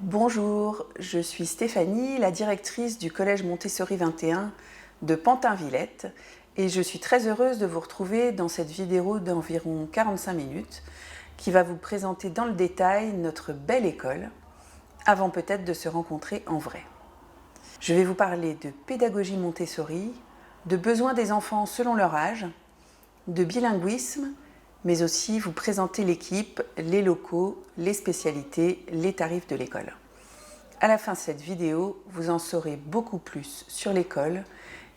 Bonjour, je suis Stéphanie, la directrice du Collège Montessori 21 de Pantin-Villette et je suis très heureuse de vous retrouver dans cette vidéo d'environ 45 minutes qui va vous présenter dans le détail notre belle école avant peut-être de se rencontrer en vrai. Je vais vous parler de pédagogie Montessori, de besoins des enfants selon leur âge, de bilinguisme, mais aussi vous présenter l'équipe, les locaux, les spécialités, les tarifs de l'école. À la fin de cette vidéo, vous en saurez beaucoup plus sur l'école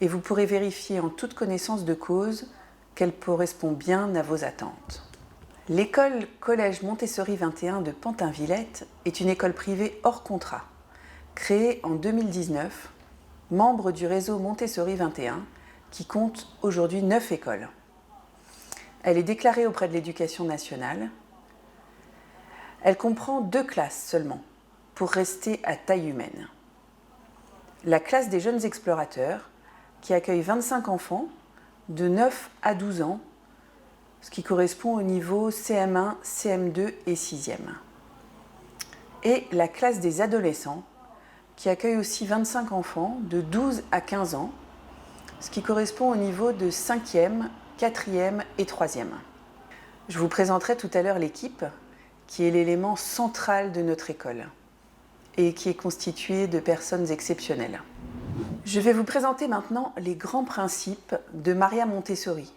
et vous pourrez vérifier en toute connaissance de cause qu'elle correspond bien à vos attentes. L'école Collège Montessori 21 de Pantin-Villette est une école privée hors contrat, créée en 2019, membre du réseau Montessori 21, qui compte aujourd'hui 9 écoles. Elle est déclarée auprès de l'Éducation nationale. Elle comprend 2 classes seulement, pour rester à taille humaine. La classe des jeunes explorateurs, qui accueille 25 enfants de 9 à 12 ans, ce qui correspond au niveau CM1, CM2 et 6e. Et la classe des adolescents, qui accueille aussi 25 enfants de 12 à 15 ans, ce qui correspond au niveau de 5e, 4e et 3e. Je vous présenterai tout à l'heure l'équipe, qui est l'élément central de notre école et qui est constituée de personnes exceptionnelles. Je vais vous présenter maintenant les grands principes de Maria Montessori,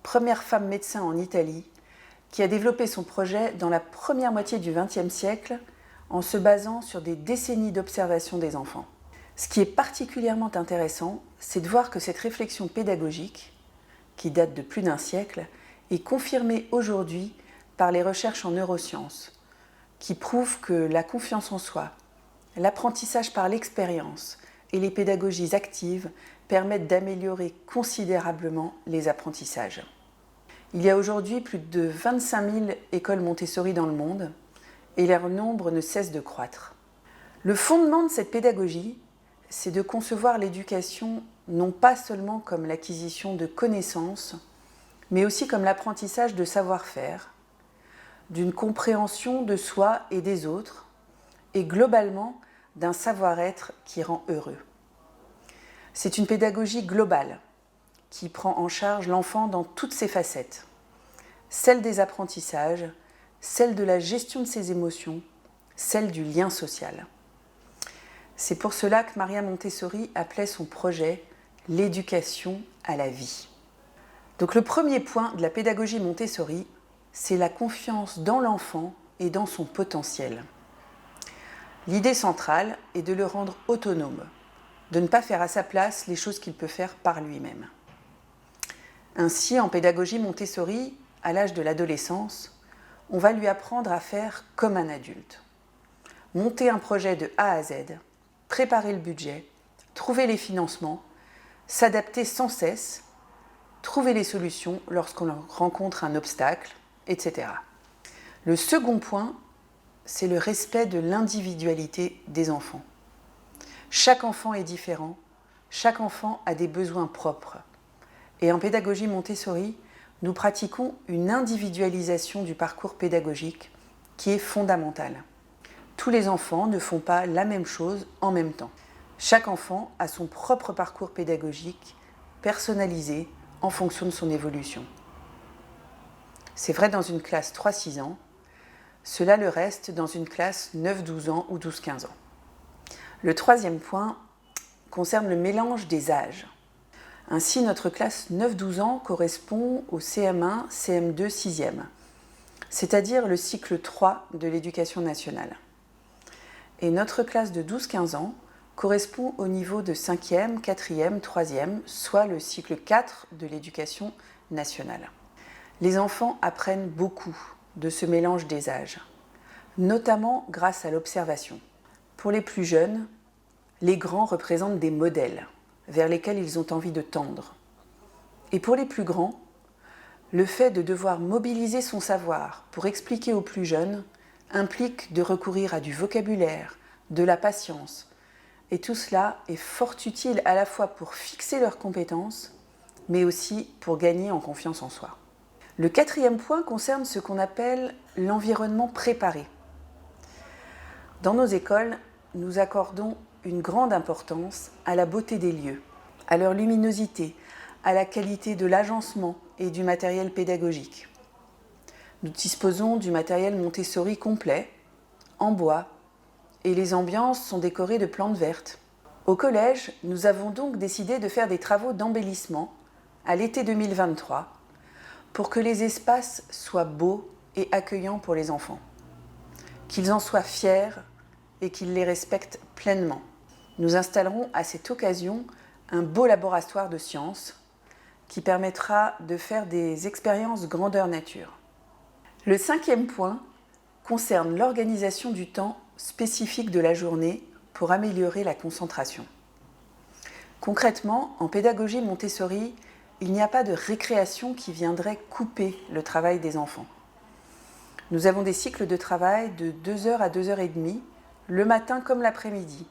première femme médecin en Italie, qui a développé son projet dans la première moitié du XXe siècle en se basant sur des décennies d'observation des enfants. Ce qui est particulièrement intéressant, c'est de voir que cette réflexion pédagogique, qui date de plus d'un siècle, est confirmée aujourd'hui par les recherches en neurosciences, qui prouvent que la confiance en soi, l'apprentissage par l'expérience et les pédagogies actives permettent d'améliorer considérablement les apprentissages. Il y a aujourd'hui plus de 25 000 écoles Montessori dans le monde et leur nombre ne cesse de croître. Le fondement de cette pédagogie, c'est de concevoir l'éducation non pas seulement comme l'acquisition de connaissances, mais aussi comme l'apprentissage de savoir-faire, d'une compréhension de soi et des autres, et globalement d'un savoir-être qui rend heureux. C'est une pédagogie globale qui prend en charge l'enfant dans toutes ses facettes, celle des apprentissages, celle de la gestion de ses émotions, celle du lien social. C'est pour cela que Maria Montessori appelait son projet « l'éducation à la vie ». Donc le premier point de la pédagogie Montessori, c'est la confiance dans l'enfant et dans son potentiel. L'idée centrale est de le rendre autonome, de ne pas faire à sa place les choses qu'il peut faire par lui-même. Ainsi, en pédagogie Montessori, à l'âge de l'adolescence, on va lui apprendre à faire comme un adulte. Monter un projet de A à Z, préparer le budget, trouver les financements, s'adapter sans cesse, trouver les solutions lorsqu'on rencontre un obstacle, etc. Le second point, c'est le respect de l'individualité des enfants. Chaque enfant est différent, chaque enfant a des besoins propres. Et en pédagogie Montessori, nous pratiquons une individualisation du parcours pédagogique qui est fondamentale. Tous les enfants ne font pas la même chose en même temps. Chaque enfant a son propre parcours pédagogique personnalisé en fonction de son évolution. C'est vrai dans une classe 3-6 ans, cela le reste dans une classe 9-12 ans ou 12-15 ans. Le troisième point concerne le mélange des âges. Ainsi, notre classe 9-12 ans correspond au CM1, CM2, 6e, c'est-à-dire le cycle 3 de l'éducation nationale. Et notre classe de 12-15 ans correspond au niveau de 5e, 4e, 3e, soit le cycle 4 de l'éducation nationale. Les enfants apprennent beaucoup de ce mélange des âges, notamment grâce à l'observation. Pour les plus jeunes, les grands représentent des modèles vers lesquels ils ont envie de tendre. Et pour les plus grands, le fait de devoir mobiliser son savoir pour expliquer aux plus jeunes implique de recourir à du vocabulaire, de la patience. Et tout cela est fort utile à la fois pour fixer leurs compétences, mais aussi pour gagner en confiance en soi. Le quatrième point concerne ce qu'on appelle l'environnement préparé. Dans nos écoles, nous accordons une grande importance à la beauté des lieux, à leur luminosité, à la qualité de l'agencement et du matériel pédagogique. Nous disposons du matériel Montessori complet, en bois, et les ambiances sont décorées de plantes vertes. Au collège, nous avons donc décidé de faire des travaux d'embellissement à l'été 2023 pour que les espaces soient beaux et accueillants pour les enfants, qu'ils en soient fiers et qu'ils les respectent pleinement. Nous installerons à cette occasion un beau laboratoire de sciences qui permettra de faire des expériences grandeur nature. Le 5e point concerne l'organisation du temps spécifique de la journée pour améliorer la concentration. Concrètement, en pédagogie Montessori, il n'y a pas de récréation qui viendrait couper le travail des enfants. Nous avons des cycles de travail de 2h à 2h30, le matin comme l'après-midi,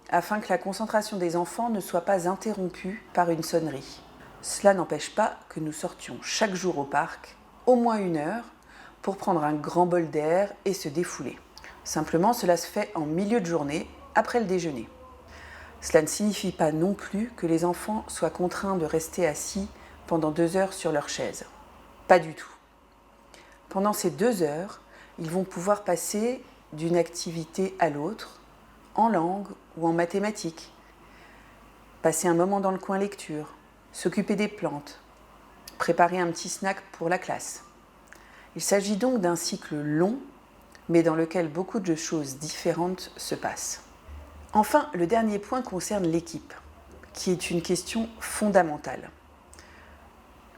afin que la concentration des enfants ne soit pas interrompue par une sonnerie. Cela n'empêche pas que nous sortions chaque jour au parc, au moins 1 heure, pour prendre un grand bol d'air et se défouler. Simplement, cela se fait en milieu de journée, après le déjeuner. Cela ne signifie pas non plus que les enfants soient contraints de rester assis pendant 2 heures sur leur chaise. Pas du tout. Pendant ces 2 heures, ils vont pouvoir passer d'une activité à l'autre, en langue ou en mathématiques, passer un moment dans le coin lecture, s'occuper des plantes, préparer un petit snack pour la classe. Il s'agit donc d'un cycle long, mais dans lequel beaucoup de choses différentes se passent. Enfin, le dernier point concerne l'équipe, qui est une question fondamentale.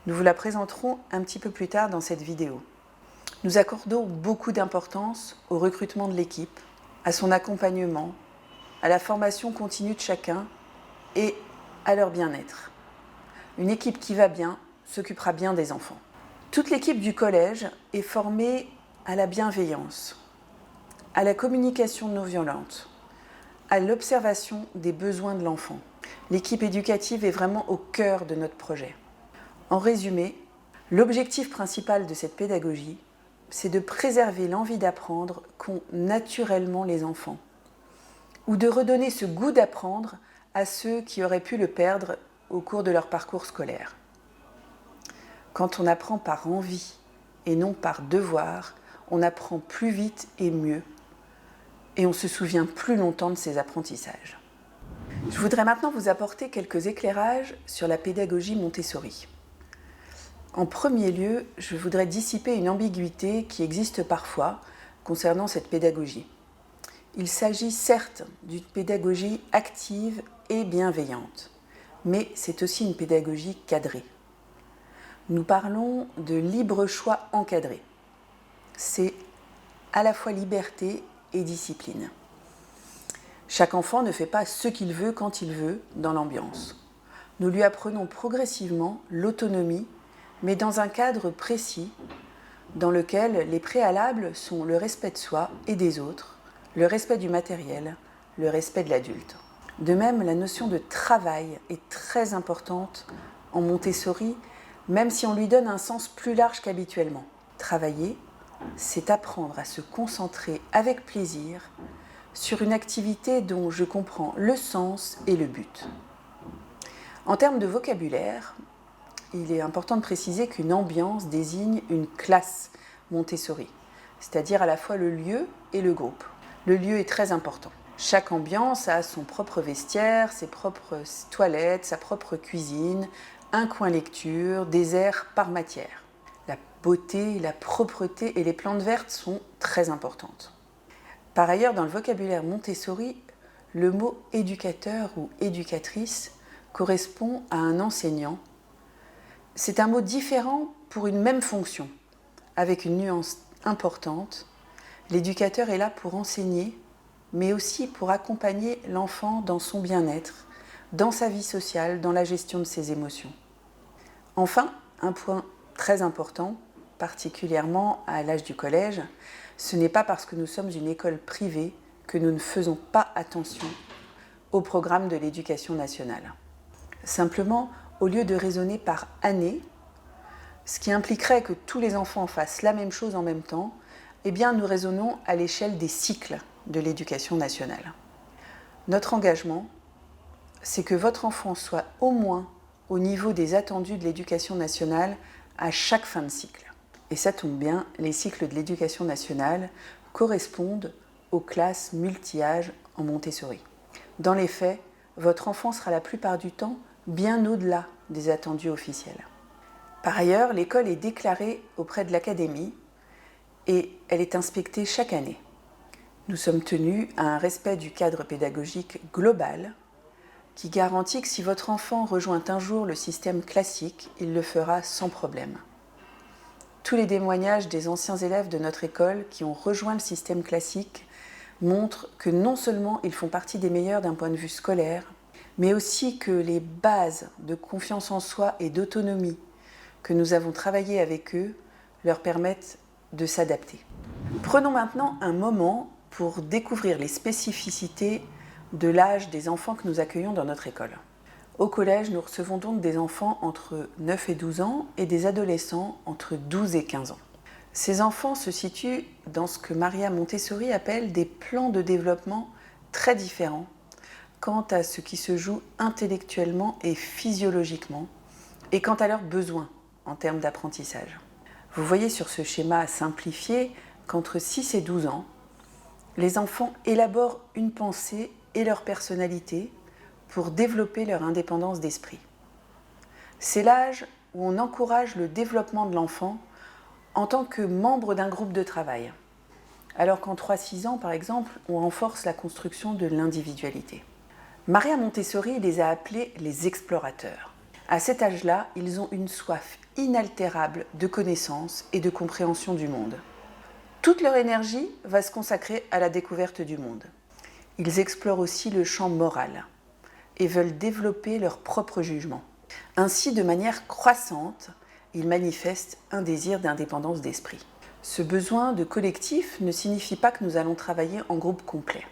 Nous vous la présenterons un petit peu plus tard dans cette vidéo. Nous accordons beaucoup d'importance au recrutement de l'équipe, à son accompagnement, à la formation continue de chacun et à leur bien-être. Une équipe qui va bien s'occupera bien des enfants. Toute l'équipe du collège est formée à la bienveillance, à la communication non violente, à l'observation des besoins de l'enfant. L'équipe éducative est vraiment au cœur de notre projet. En résumé, l'objectif principal de cette pédagogie, c'est de préserver l'envie d'apprendre qu'ont naturellement les enfants, ou de redonner ce goût d'apprendre à ceux qui auraient pu le perdre au cours de leur parcours scolaire. Quand on apprend par envie et non par devoir, on apprend plus vite et mieux, et on se souvient plus longtemps de ses apprentissages. Je voudrais maintenant vous apporter quelques éclairages sur la pédagogie Montessori. En premier lieu, je voudrais dissiper une ambiguïté qui existe parfois concernant cette pédagogie. Il s'agit certes d'une pédagogie active et bienveillante, mais c'est aussi une pédagogie cadrée. Nous parlons de libre choix encadré. C'est à la fois liberté et discipline. Chaque enfant ne fait pas ce qu'il veut quand il veut dans l'ambiance. Nous lui apprenons progressivement l'autonomie, mais dans un cadre précis dans lequel les préalables sont le respect de soi et des autres, le respect du matériel, le respect de l'adulte. De même, la notion de travail est très importante en Montessori, même si on lui donne un sens plus large qu'habituellement. Travailler, c'est apprendre à se concentrer avec plaisir sur une activité dont je comprends le sens et le but. En termes de vocabulaire, il est important de préciser qu'une ambiance désigne une classe Montessori, c'est-à-dire à la fois le lieu et le groupe. Le lieu est très important. Chaque ambiance a son propre vestiaire, ses propres toilettes, sa propre cuisine, un coin lecture, des aires par matière. La beauté, la propreté et les plantes vertes sont très importantes. Par ailleurs, dans le vocabulaire Montessori, le mot éducateur ou éducatrice correspond à un enseignant. C'est un mot différent pour une même fonction, avec une nuance importante. L'éducateur est là pour enseigner, mais aussi pour accompagner l'enfant dans son bien-être, dans sa vie sociale, dans la gestion de ses émotions. Enfin, un point très important, particulièrement à l'âge du collège, ce n'est pas parce que nous sommes une école privée que nous ne faisons pas attention au programme de l'éducation nationale. Simplement, au lieu de raisonner par année, ce qui impliquerait que tous les enfants fassent la même chose en même temps, eh bien nous raisonnons à l'échelle des cycles de l'Éducation nationale. Notre engagement, c'est que votre enfant soit au moins au niveau des attendus de l'Éducation nationale à chaque fin de cycle. Et ça tombe bien, les cycles de l'Éducation nationale correspondent aux classes multi-âges en Montessori. Dans les faits, votre enfant sera la plupart du temps bien au-delà des attendus officiels. Par ailleurs, l'école est déclarée auprès de l'Académie et elle est inspectée chaque année. Nous sommes tenus à un respect du cadre pédagogique global qui garantit que si votre enfant rejoint un jour le système classique, il le fera sans problème. Tous les témoignages des anciens élèves de notre école qui ont rejoint le système classique montrent que non seulement ils font partie des meilleurs d'un point de vue scolaire, mais aussi que les bases de confiance en soi et d'autonomie que nous avons travaillé avec eux leur permettent de s'adapter. Prenons maintenant un moment pour découvrir les spécificités de l'âge des enfants que nous accueillons dans notre école. Au collège, nous recevons donc des enfants entre 9 et 12 ans et des adolescents entre 12 et 15 ans. Ces enfants se situent dans ce que Maria Montessori appelle des plans de développement très différents quant à ce qui se joue intellectuellement et physiologiquement et quant à leurs besoins en termes d'apprentissage. Vous voyez sur ce schéma simplifié qu'entre 6 et 12 ans, les enfants élaborent une pensée et leur personnalité pour développer leur indépendance d'esprit. C'est l'âge où on encourage le développement de l'enfant en tant que membre d'un groupe de travail, alors qu'en 3-6 ans, par exemple, on renforce la construction de l'individualité. Maria Montessori les a appelés les explorateurs. À cet âge-là, ils ont une soif inaltérable de connaissance et de compréhension du monde. Toute leur énergie va se consacrer à la découverte du monde. Ils explorent aussi le champ moral et veulent développer leur propre jugement. Ainsi, de manière croissante, ils manifestent un désir d'indépendance d'esprit. Ce besoin de collectif ne signifie pas que nous allons travailler en groupe complet.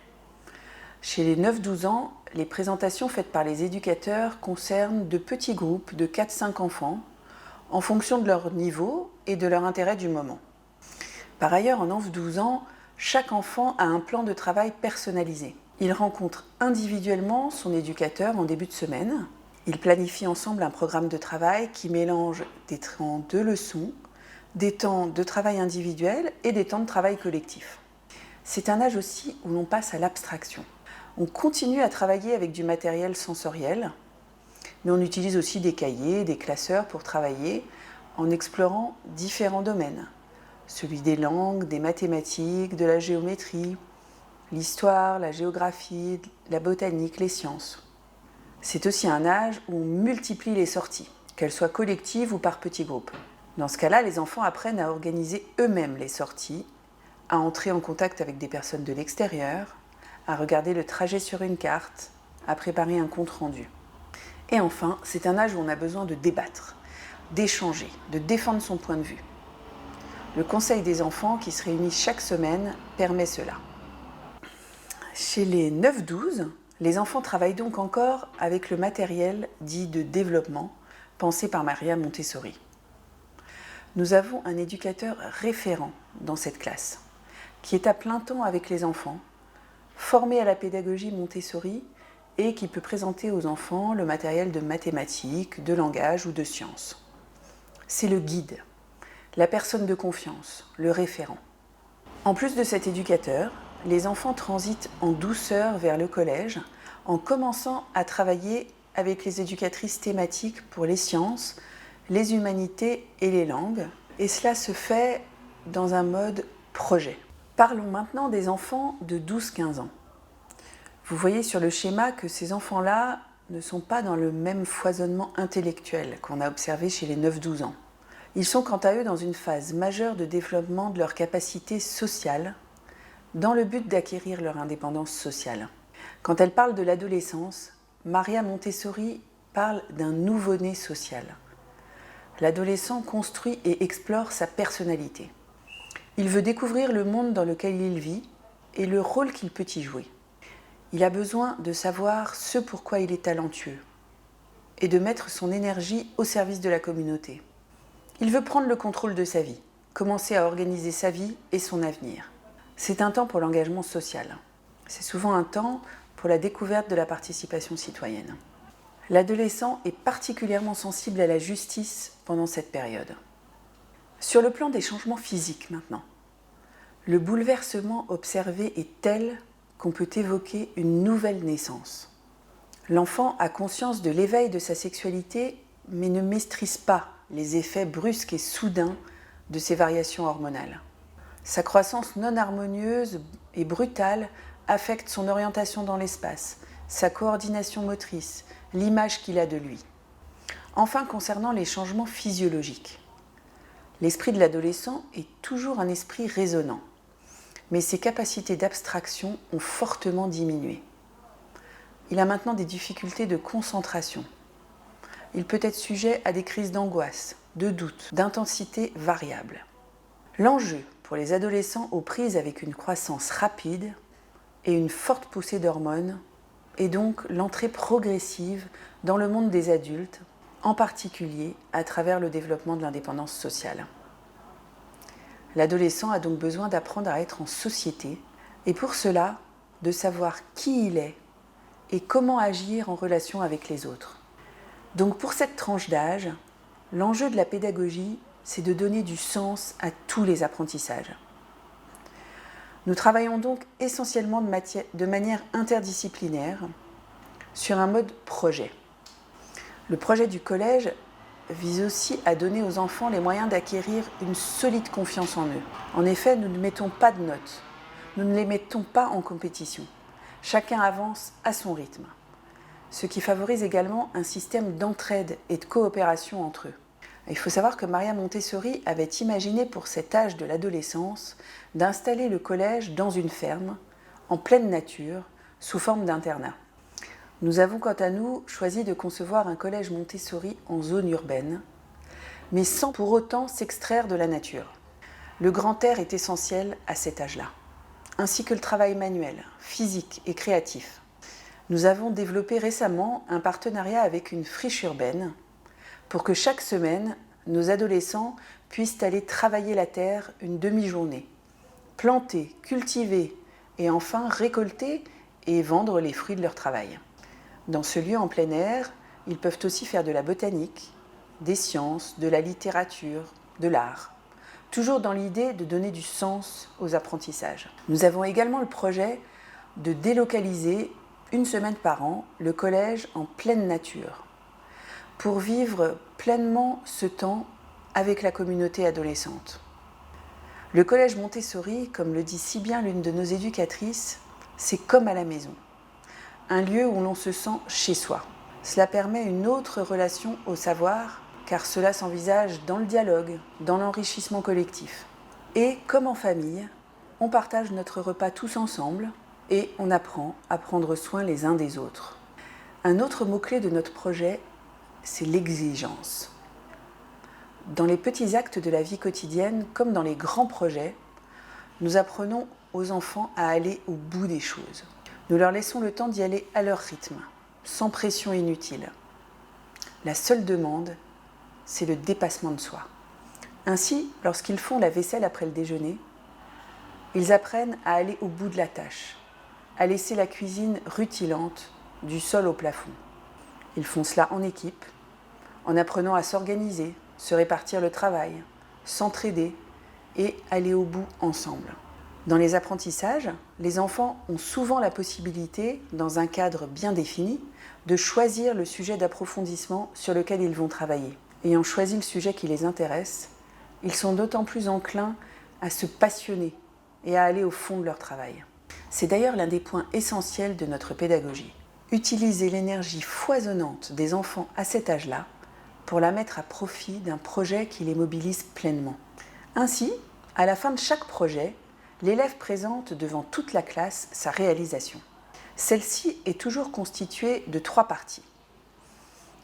Chez les 9-12 ans, les présentations faites par les éducateurs concernent de petits groupes de 4-5 enfants en fonction de leur niveau et de leur intérêt du moment. Par ailleurs, en 9-12 ans, chaque enfant a un plan de travail personnalisé. Il rencontre individuellement son éducateur en début de semaine. Ils planifient ensemble un programme de travail qui mélange des temps de leçons, des temps de travail individuel et des temps de travail collectif. C'est un âge aussi où l'on passe à l'abstraction. On continue à travailler avec du matériel sensoriel, mais on utilise aussi des cahiers, des classeurs pour travailler en explorant différents domaines. Celui des langues, des mathématiques, de la géométrie, l'histoire, la géographie, la botanique, les sciences. C'est aussi un âge où on multiplie les sorties, qu'elles soient collectives ou par petits groupes. Dans ce cas-là, les enfants apprennent à organiser eux-mêmes les sorties, à entrer en contact avec des personnes de l'extérieur, à regarder le trajet sur une carte, à préparer un compte-rendu. Et enfin, c'est un âge où on a besoin de débattre, d'échanger, de défendre son point de vue. Le Conseil des enfants, qui se réunit chaque semaine, permet cela. Chez les 9-12, les enfants travaillent donc encore avec le matériel dit de développement, pensé par Maria Montessori. Nous avons un éducateur référent dans cette classe, qui est à plein temps avec les enfants, formé à la pédagogie Montessori et qui peut présenter aux enfants le matériel de mathématiques, de langage ou de sciences. C'est le guide, la personne de confiance, le référent. En plus de cet éducateur, les enfants transitent en douceur vers le collège en commençant à travailler avec les éducatrices thématiques pour les sciences, les humanités et les langues. Et cela se fait dans un mode projet. Parlons maintenant des enfants de 12-15 ans. Vous voyez sur le schéma que ces enfants-là ne sont pas dans le même foisonnement intellectuel qu'on a observé chez les 9-12 ans. Ils sont quant à eux dans une phase majeure de développement de leurs capacités sociales dans le but d'acquérir leur indépendance sociale. Quand elle parle de l'adolescence, Maria Montessori parle d'un nouveau-né social. L'adolescent construit et explore sa personnalité. Il veut découvrir le monde dans lequel il vit et le rôle qu'il peut y jouer. Il a besoin de savoir ce pourquoi il est talentueux et de mettre son énergie au service de la communauté. Il veut prendre le contrôle de sa vie, commencer à organiser sa vie et son avenir. C'est un temps pour l'engagement social. C'est souvent un temps pour la découverte de la participation citoyenne. L'adolescent est particulièrement sensible à la justice pendant cette période. Sur le plan des changements physiques maintenant, le bouleversement observé est tel qu'on peut évoquer une nouvelle naissance. L'enfant a conscience de l'éveil de sa sexualité, mais ne maîtrise pas les effets brusques et soudains de ces variations hormonales. Sa croissance non harmonieuse et brutale affecte son orientation dans l'espace, sa coordination motrice, l'image qu'il a de lui. Enfin, concernant les changements physiologiques, l'esprit de l'adolescent est toujours un esprit raisonnant, mais ses capacités d'abstraction ont fortement diminué. Il a maintenant des difficultés de concentration. Il peut être sujet à des crises d'angoisse, de doute, d'intensité variable. L'enjeu pour les adolescents aux prises avec une croissance rapide et une forte poussée d'hormones est donc l'entrée progressive dans le monde des adultes, en particulier à travers le développement de l'indépendance sociale. L'adolescent a donc besoin d'apprendre à être en société et pour cela, de savoir qui il est et comment agir en relation avec les autres. Donc pour cette tranche d'âge, l'enjeu de la pédagogie, c'est de donner du sens à tous les apprentissages. Nous travaillons donc essentiellement de manière interdisciplinaire sur un mode projet. Le projet du collège vise aussi à donner aux enfants les moyens d'acquérir une solide confiance en eux. En effet, nous ne mettons pas de notes, nous ne les mettons pas en compétition. Chacun avance à son rythme, ce qui favorise également un système d'entraide et de coopération entre eux. Il faut savoir que Maria Montessori avait imaginé pour cet âge de l'adolescence d'installer le collège dans une ferme, en pleine nature, sous forme d'internat. Nous avons quant à nous choisi de concevoir un collège Montessori en zone urbaine, mais sans pour autant s'extraire de la nature. Le grand air est essentiel à cet âge-là, ainsi que le travail manuel, physique et créatif. Nous avons développé récemment un partenariat avec une friche urbaine pour que chaque semaine, nos adolescents puissent aller travailler la terre une demi-journée, planter, cultiver et enfin récolter et vendre les fruits de leur travail. Dans ce lieu en plein air, ils peuvent aussi faire de la botanique, des sciences, de la littérature, de l'art, toujours dans l'idée de donner du sens aux apprentissages. Nous avons également le projet de délocaliser une semaine par an le collège en pleine nature pour vivre pleinement ce temps avec la communauté adolescente. Le collège Montessori, comme le dit si bien l'une de nos éducatrices, c'est comme à la maison, un lieu où l'on se sent chez soi. Cela permet une autre relation au savoir, car cela s'envisage dans le dialogue, dans l'enrichissement collectif. Et comme en famille, on partage notre repas tous ensemble et on apprend à prendre soin les uns des autres. Un autre mot-clé de notre projet, c'est l'exigence. Dans les petits actes de la vie quotidienne, comme dans les grands projets, nous apprenons aux enfants à aller au bout des choses. Nous leur laissons le temps d'y aller à leur rythme, sans pression inutile. La seule demande, c'est le dépassement de soi. Ainsi, lorsqu'ils font la vaisselle après le déjeuner, ils apprennent à aller au bout de la tâche, à laisser la cuisine rutilante du sol au plafond. Ils font cela en équipe, en apprenant à s'organiser, se répartir le travail, s'entraider et aller au bout ensemble. Dans les apprentissages, les enfants ont souvent la possibilité, dans un cadre bien défini, de choisir le sujet d'approfondissement sur lequel ils vont travailler. Ayant choisi le sujet qui les intéresse, ils sont d'autant plus enclins à se passionner et à aller au fond de leur travail. C'est d'ailleurs l'un des points essentiels de notre pédagogie. Utiliser l'énergie foisonnante des enfants à cet âge-là pour la mettre à profit d'un projet qui les mobilise pleinement. Ainsi, à la fin de chaque projet, l'élève présente devant toute la classe sa réalisation. Celle-ci est toujours constituée de 3 parties.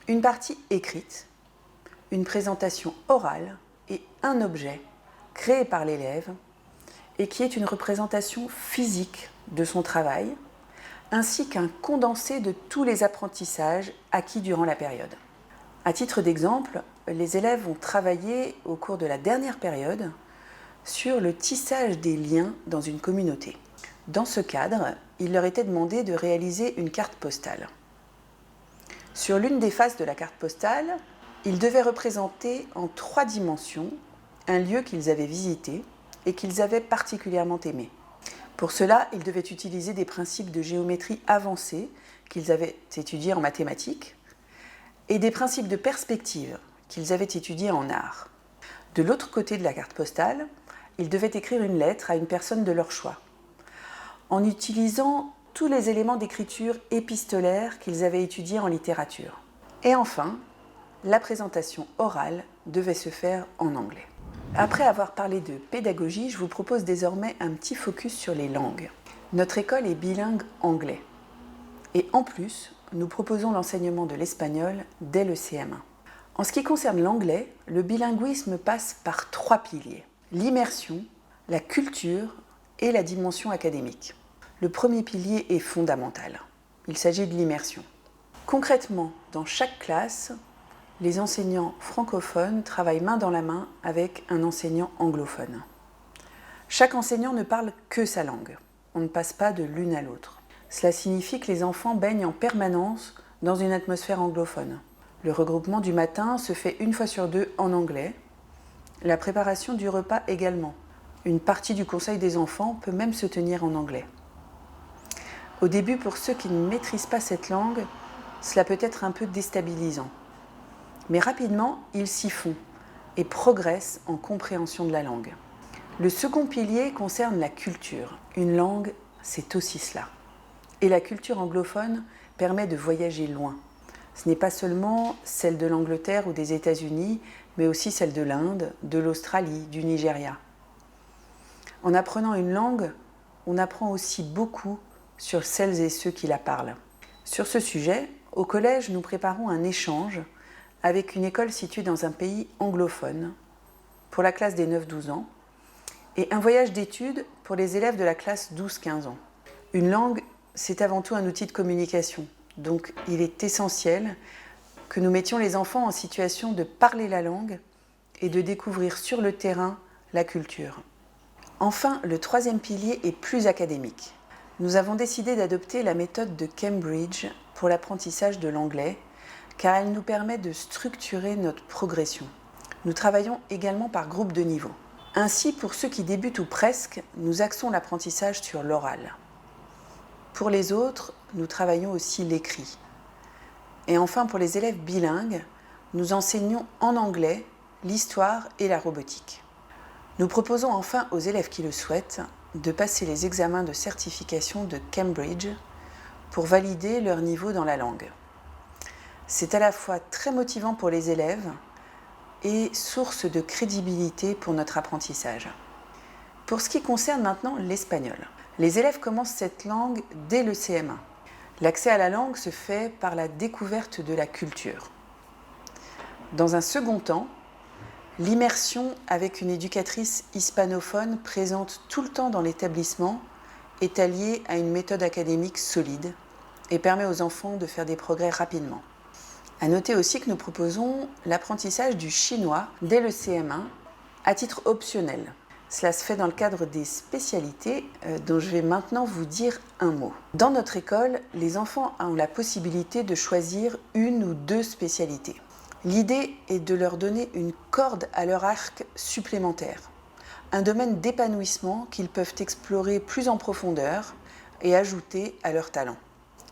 Une partie écrite, une présentation orale et un objet créé par l'élève et qui est une représentation physique de son travail, ainsi qu'un condensé de tous les apprentissages acquis durant la période. À titre d'exemple, les élèves ont travaillé au cours de la dernière période sur le tissage des liens dans une communauté. Dans ce cadre, il leur était demandé de réaliser une carte postale. Sur l'une des faces de la carte postale, ils devaient représenter en 3 dimensions un lieu qu'ils avaient visité et qu'ils avaient particulièrement aimé. Pour cela, ils devaient utiliser des principes de géométrie avancés qu'ils avaient étudiés en mathématiques et des principes de perspective qu'ils avaient étudiés en art. De l'autre côté de la carte postale, ils devaient écrire une lettre à une personne de leur choix, en utilisant tous les éléments d'écriture épistolaire qu'ils avaient étudiés en littérature. Et enfin, la présentation orale devait se faire en anglais. Après avoir parlé de pédagogie, je vous propose désormais un petit focus sur les langues. Notre école est bilingue anglais. Et en plus, nous proposons l'enseignement de l'espagnol dès le CM1. En ce qui concerne l'anglais, le bilinguisme passe par 3 piliers: l'immersion, la culture et la dimension académique. Le premier pilier est fondamental. Il s'agit de l'immersion. Concrètement, dans chaque classe, les enseignants francophones travaillent main dans la main avec un enseignant anglophone. Chaque enseignant ne parle que sa langue. On ne passe pas de l'une à l'autre. Cela signifie que les enfants baignent en permanence dans une atmosphère anglophone. Le regroupement du matin se fait 1 fois sur 2 en anglais. La préparation du repas également. Une partie du conseil des enfants peut même se tenir en anglais. Au début, pour ceux qui ne maîtrisent pas cette langue, cela peut être un peu déstabilisant. Mais rapidement, ils s'y font et progressent en compréhension de la langue. Le second pilier concerne la culture. Une langue, c'est aussi cela. Et la culture anglophone permet de voyager loin. Ce n'est pas seulement celle de l'Angleterre ou des États-Unis, mais aussi celle de l'Inde, de l'Australie, du Nigeria. En apprenant une langue, on apprend aussi beaucoup sur celles et ceux qui la parlent. Sur ce sujet, au collège, nous préparons un échange avec une école située dans un pays anglophone pour la classe des 9-12 ans et un voyage d'études pour les élèves de la classe 12-15 ans. Une langue, c'est avant tout un outil de communication, donc il est essentiel que nous mettions les enfants en situation de parler la langue et de découvrir sur le terrain la culture. Enfin, le troisième pilier est plus académique. Nous avons décidé d'adopter la méthode de Cambridge pour l'apprentissage de l'anglais, car elle nous permet de structurer notre progression. Nous travaillons également par groupe de niveau. Ainsi, pour ceux qui débutent ou presque, nous axons l'apprentissage sur l'oral. Pour les autres, nous travaillons aussi l'écrit. Et enfin, pour les élèves bilingues, nous enseignons en anglais l'histoire et la robotique. Nous proposons enfin aux élèves qui le souhaitent de passer les examens de certification de Cambridge pour valider leur niveau dans la langue. C'est à la fois très motivant pour les élèves et source de crédibilité pour notre apprentissage. Pour ce qui concerne maintenant l'espagnol, les élèves commencent cette langue dès le CM1. L'accès à la langue se fait par la découverte de la culture. Dans un second temps, l'immersion avec une éducatrice hispanophone présente tout le temps dans l'établissement est alliée à une méthode académique solide et permet aux enfants de faire des progrès rapidement. À noter aussi que nous proposons l'apprentissage du chinois dès le CM1 à titre optionnel. Cela se fait dans le cadre des spécialités dont je vais maintenant vous dire un mot. Dans notre école, les enfants ont la possibilité de choisir 1 ou 2 spécialités. L'idée est de leur donner une corde à leur arc supplémentaire, un domaine d'épanouissement qu'ils peuvent explorer plus en profondeur et ajouter à leur talent.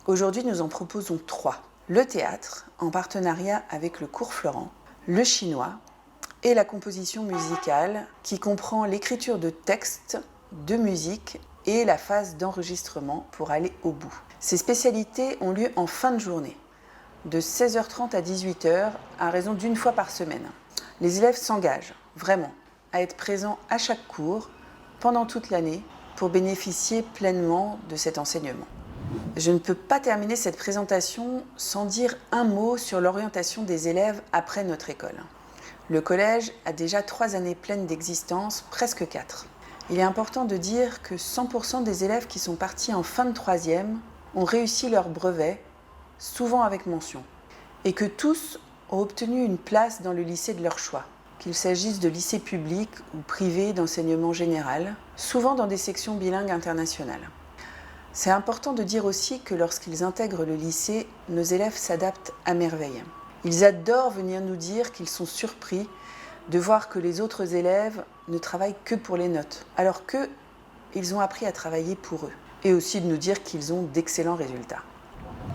Aujourd'hui, nous en proposons 3. Le théâtre, en partenariat avec le cours Florent, le chinois et la composition musicale, qui comprend l'écriture de textes, de musique et la phase d'enregistrement pour aller au bout. Ces spécialités ont lieu en fin de journée, de 16h30 à 18h, à raison d'1 fois par semaine. Les élèves s'engagent, vraiment, à être présents à chaque cours, pendant toute l'année, pour bénéficier pleinement de cet enseignement. Je ne peux pas terminer cette présentation sans dire un mot sur l'orientation des élèves après notre école. Le collège a déjà 3 années pleines d'existence, presque 4. Il est important de dire que 100% des élèves qui sont partis en fin de 3e ont réussi leur brevet, souvent avec mention, et que tous ont obtenu une place dans le lycée de leur choix. qu'il s'agisse de lycées publics ou privés d'enseignement général, souvent dans des sections bilingues internationales. C'est important de dire aussi que lorsqu'ils intègrent le lycée, nos élèves s'adaptent à merveille. Ils adorent venir nous dire qu'ils sont surpris de voir que les autres élèves ne travaillent que pour les notes, alors qu'ils ont appris à travailler pour eux, et aussi de nous dire qu'ils ont d'excellents résultats.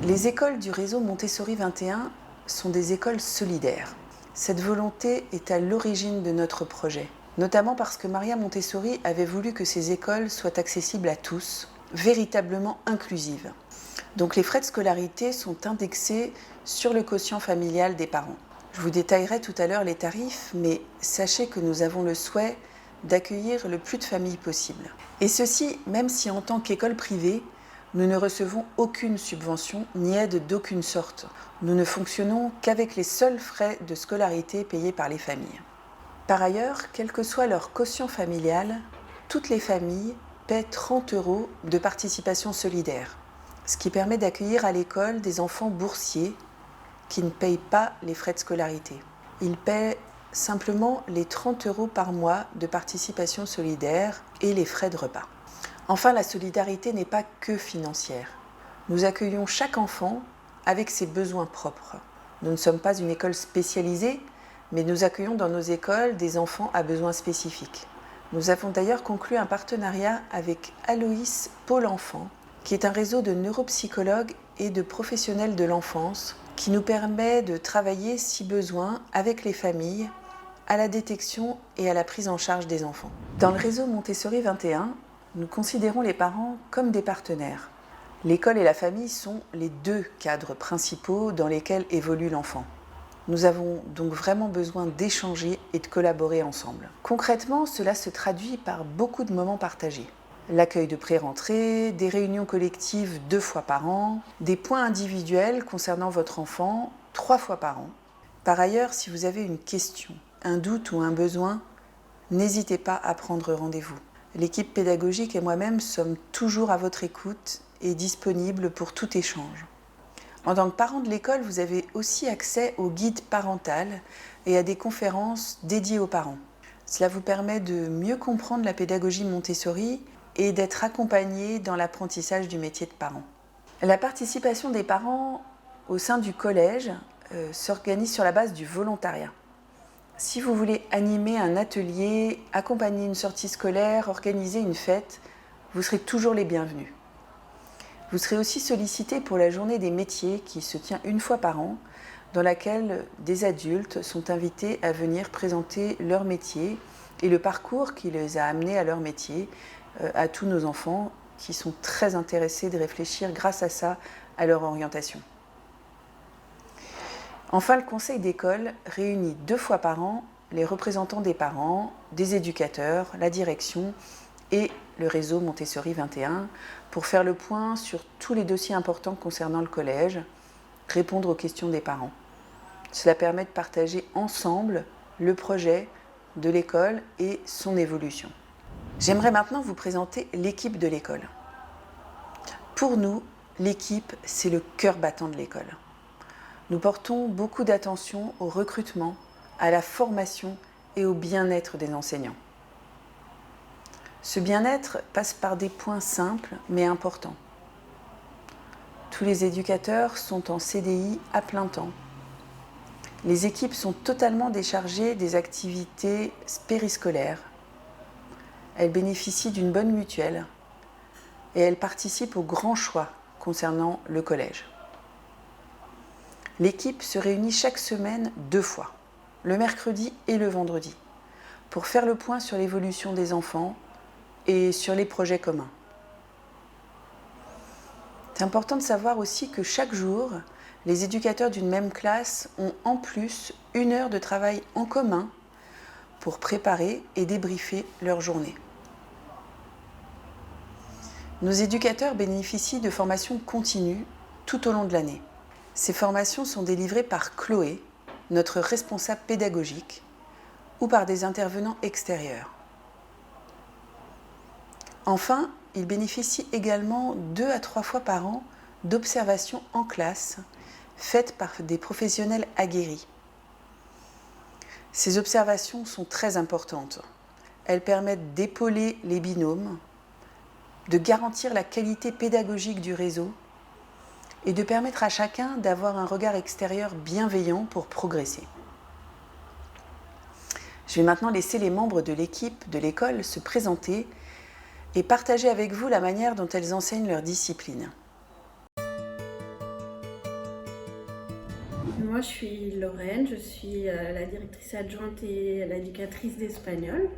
Les écoles du réseau Montessori 21 sont des écoles solidaires. Cette volonté est à l'origine de notre projet, notamment parce que Maria Montessori avait voulu que ces écoles soient accessibles à tous, véritablement inclusives. Donc les frais de scolarité sont indexés sur le quotient familial des parents. Je vous détaillerai tout à l'heure les tarifs, mais sachez que nous avons le souhait d'accueillir le plus de familles possible. Et ceci, même si en tant qu'école privée, nous ne recevons aucune subvention ni aide d'aucune sorte. Nous ne fonctionnons qu'avec les seuls frais de scolarité payés par les familles. Par ailleurs, quel que soit leur quotient familial, toutes les familles paient 30 € de participation solidaire, ce qui permet d'accueillir à l'école des enfants boursiers qui ne payent pas les frais de scolarité. Ils paient simplement les 30 € par mois de participation solidaire et les frais de repas. Enfin, la solidarité n'est pas que financière. Nous accueillons chaque enfant avec ses besoins propres. Nous ne sommes pas une école spécialisée, mais nous accueillons dans nos écoles des enfants à besoins spécifiques. Nous avons d'ailleurs conclu un partenariat avec Aloïs Pôle Enfant, qui est un réseau de neuropsychologues et de professionnels de l'enfance qui nous permet de travailler, si besoin, avec les familles, à la détection et à la prise en charge des enfants. Dans le réseau Montessori 21, nous considérons les parents comme des partenaires. L'école et la famille sont les deux cadres principaux dans lesquels évolue l'enfant. Nous avons donc vraiment besoin d'échanger et de collaborer ensemble. Concrètement, cela se traduit par beaucoup de moments partagés. L'accueil de pré-rentrée, des réunions collectives 2 fois par an, des points individuels concernant votre enfant 3 fois par an. Par ailleurs, si vous avez une question, un doute ou un besoin, n'hésitez pas à prendre rendez-vous. L'équipe pédagogique et moi-même sommes toujours à votre écoute et disponibles pour tout échange. En tant que parent de l'école, vous avez aussi accès au guide parental et à des conférences dédiées aux parents. Cela vous permet de mieux comprendre la pédagogie Montessori et d'être accompagné dans l'apprentissage du métier de parent. La participation des parents au sein du collège s'organise sur la base du volontariat. Si vous voulez animer un atelier, accompagner une sortie scolaire, organiser une fête, vous serez toujours les bienvenus. Vous serez aussi sollicité pour la journée des métiers qui se tient 1 fois par an, dans laquelle des adultes sont invités à venir présenter leur métier et le parcours qui les a amenés à leur métier à tous nos enfants qui sont très intéressés de réfléchir grâce à ça à leur orientation. Enfin, le conseil d'école réunit 2 fois par an les représentants des parents, des éducateurs, la direction et le réseau Montessori 21 pour faire le point sur tous les dossiers importants concernant le collège, répondre aux questions des parents. Cela permet de partager ensemble le projet de l'école et son évolution. J'aimerais maintenant vous présenter l'équipe de l'école. Pour nous, l'équipe, c'est le cœur battant de l'école. Nous portons beaucoup d'attention au recrutement, à la formation et au bien-être des enseignants. Ce bien-être passe par des points simples mais importants. Tous les éducateurs sont en CDI à plein temps. Les équipes sont totalement déchargées des activités périscolaires. Elles bénéficient d'une bonne mutuelle et elles participent aux grands choix concernant le collège. L'équipe se réunit chaque semaine 2 fois, le mercredi et le vendredi, pour faire le point sur l'évolution des enfants et sur les projets communs. C'est important de savoir aussi que chaque jour, les éducateurs d'une même classe ont en plus 1 heure de travail en commun pour préparer et débriefer leur journée. Nos éducateurs bénéficient de formations continues tout au long de l'année. Ces formations sont délivrées par Chloé, notre responsable pédagogique, ou par des intervenants extérieurs. Enfin, ils bénéficient également 2 à 3 fois par an d'observations en classe faites par des professionnels aguerris. Ces observations sont très importantes. Elles permettent d'épauler les binômes, de garantir la qualité pédagogique du réseau et de permettre à chacun d'avoir un regard extérieur bienveillant pour progresser. Je vais maintenant laisser les membres de l'équipe de l'école se présenter et partager avec vous la manière dont elles enseignent leur discipline. Moi, je suis Lorraine, je suis la directrice adjointe et l'éducatrice d'espagnol.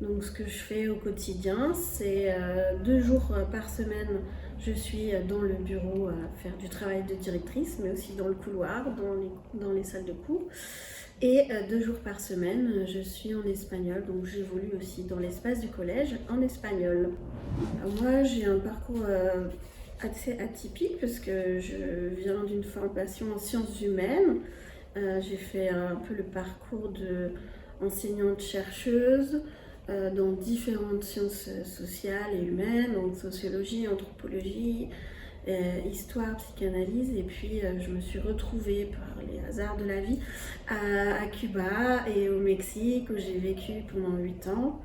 Donc, ce que je fais au quotidien, c'est 2 jours par semaine, je suis dans le bureau à faire du travail de directrice, mais aussi dans le couloir, dans les salles de cours. Et 2 jours par semaine, je suis en espagnol, donc j'évolue aussi dans l'espace du collège en espagnol. Moi, j'ai un parcours assez atypique parce que je viens d'une formation en sciences humaines. J'ai fait un peu le parcours d'enseignante-chercheuse dans différentes sciences sociales et humaines, donc sociologie, anthropologie, histoire, psychanalyse, et puis je me suis retrouvée par les hasards de la vie à Cuba et au Mexique où j'ai vécu pendant 8 ans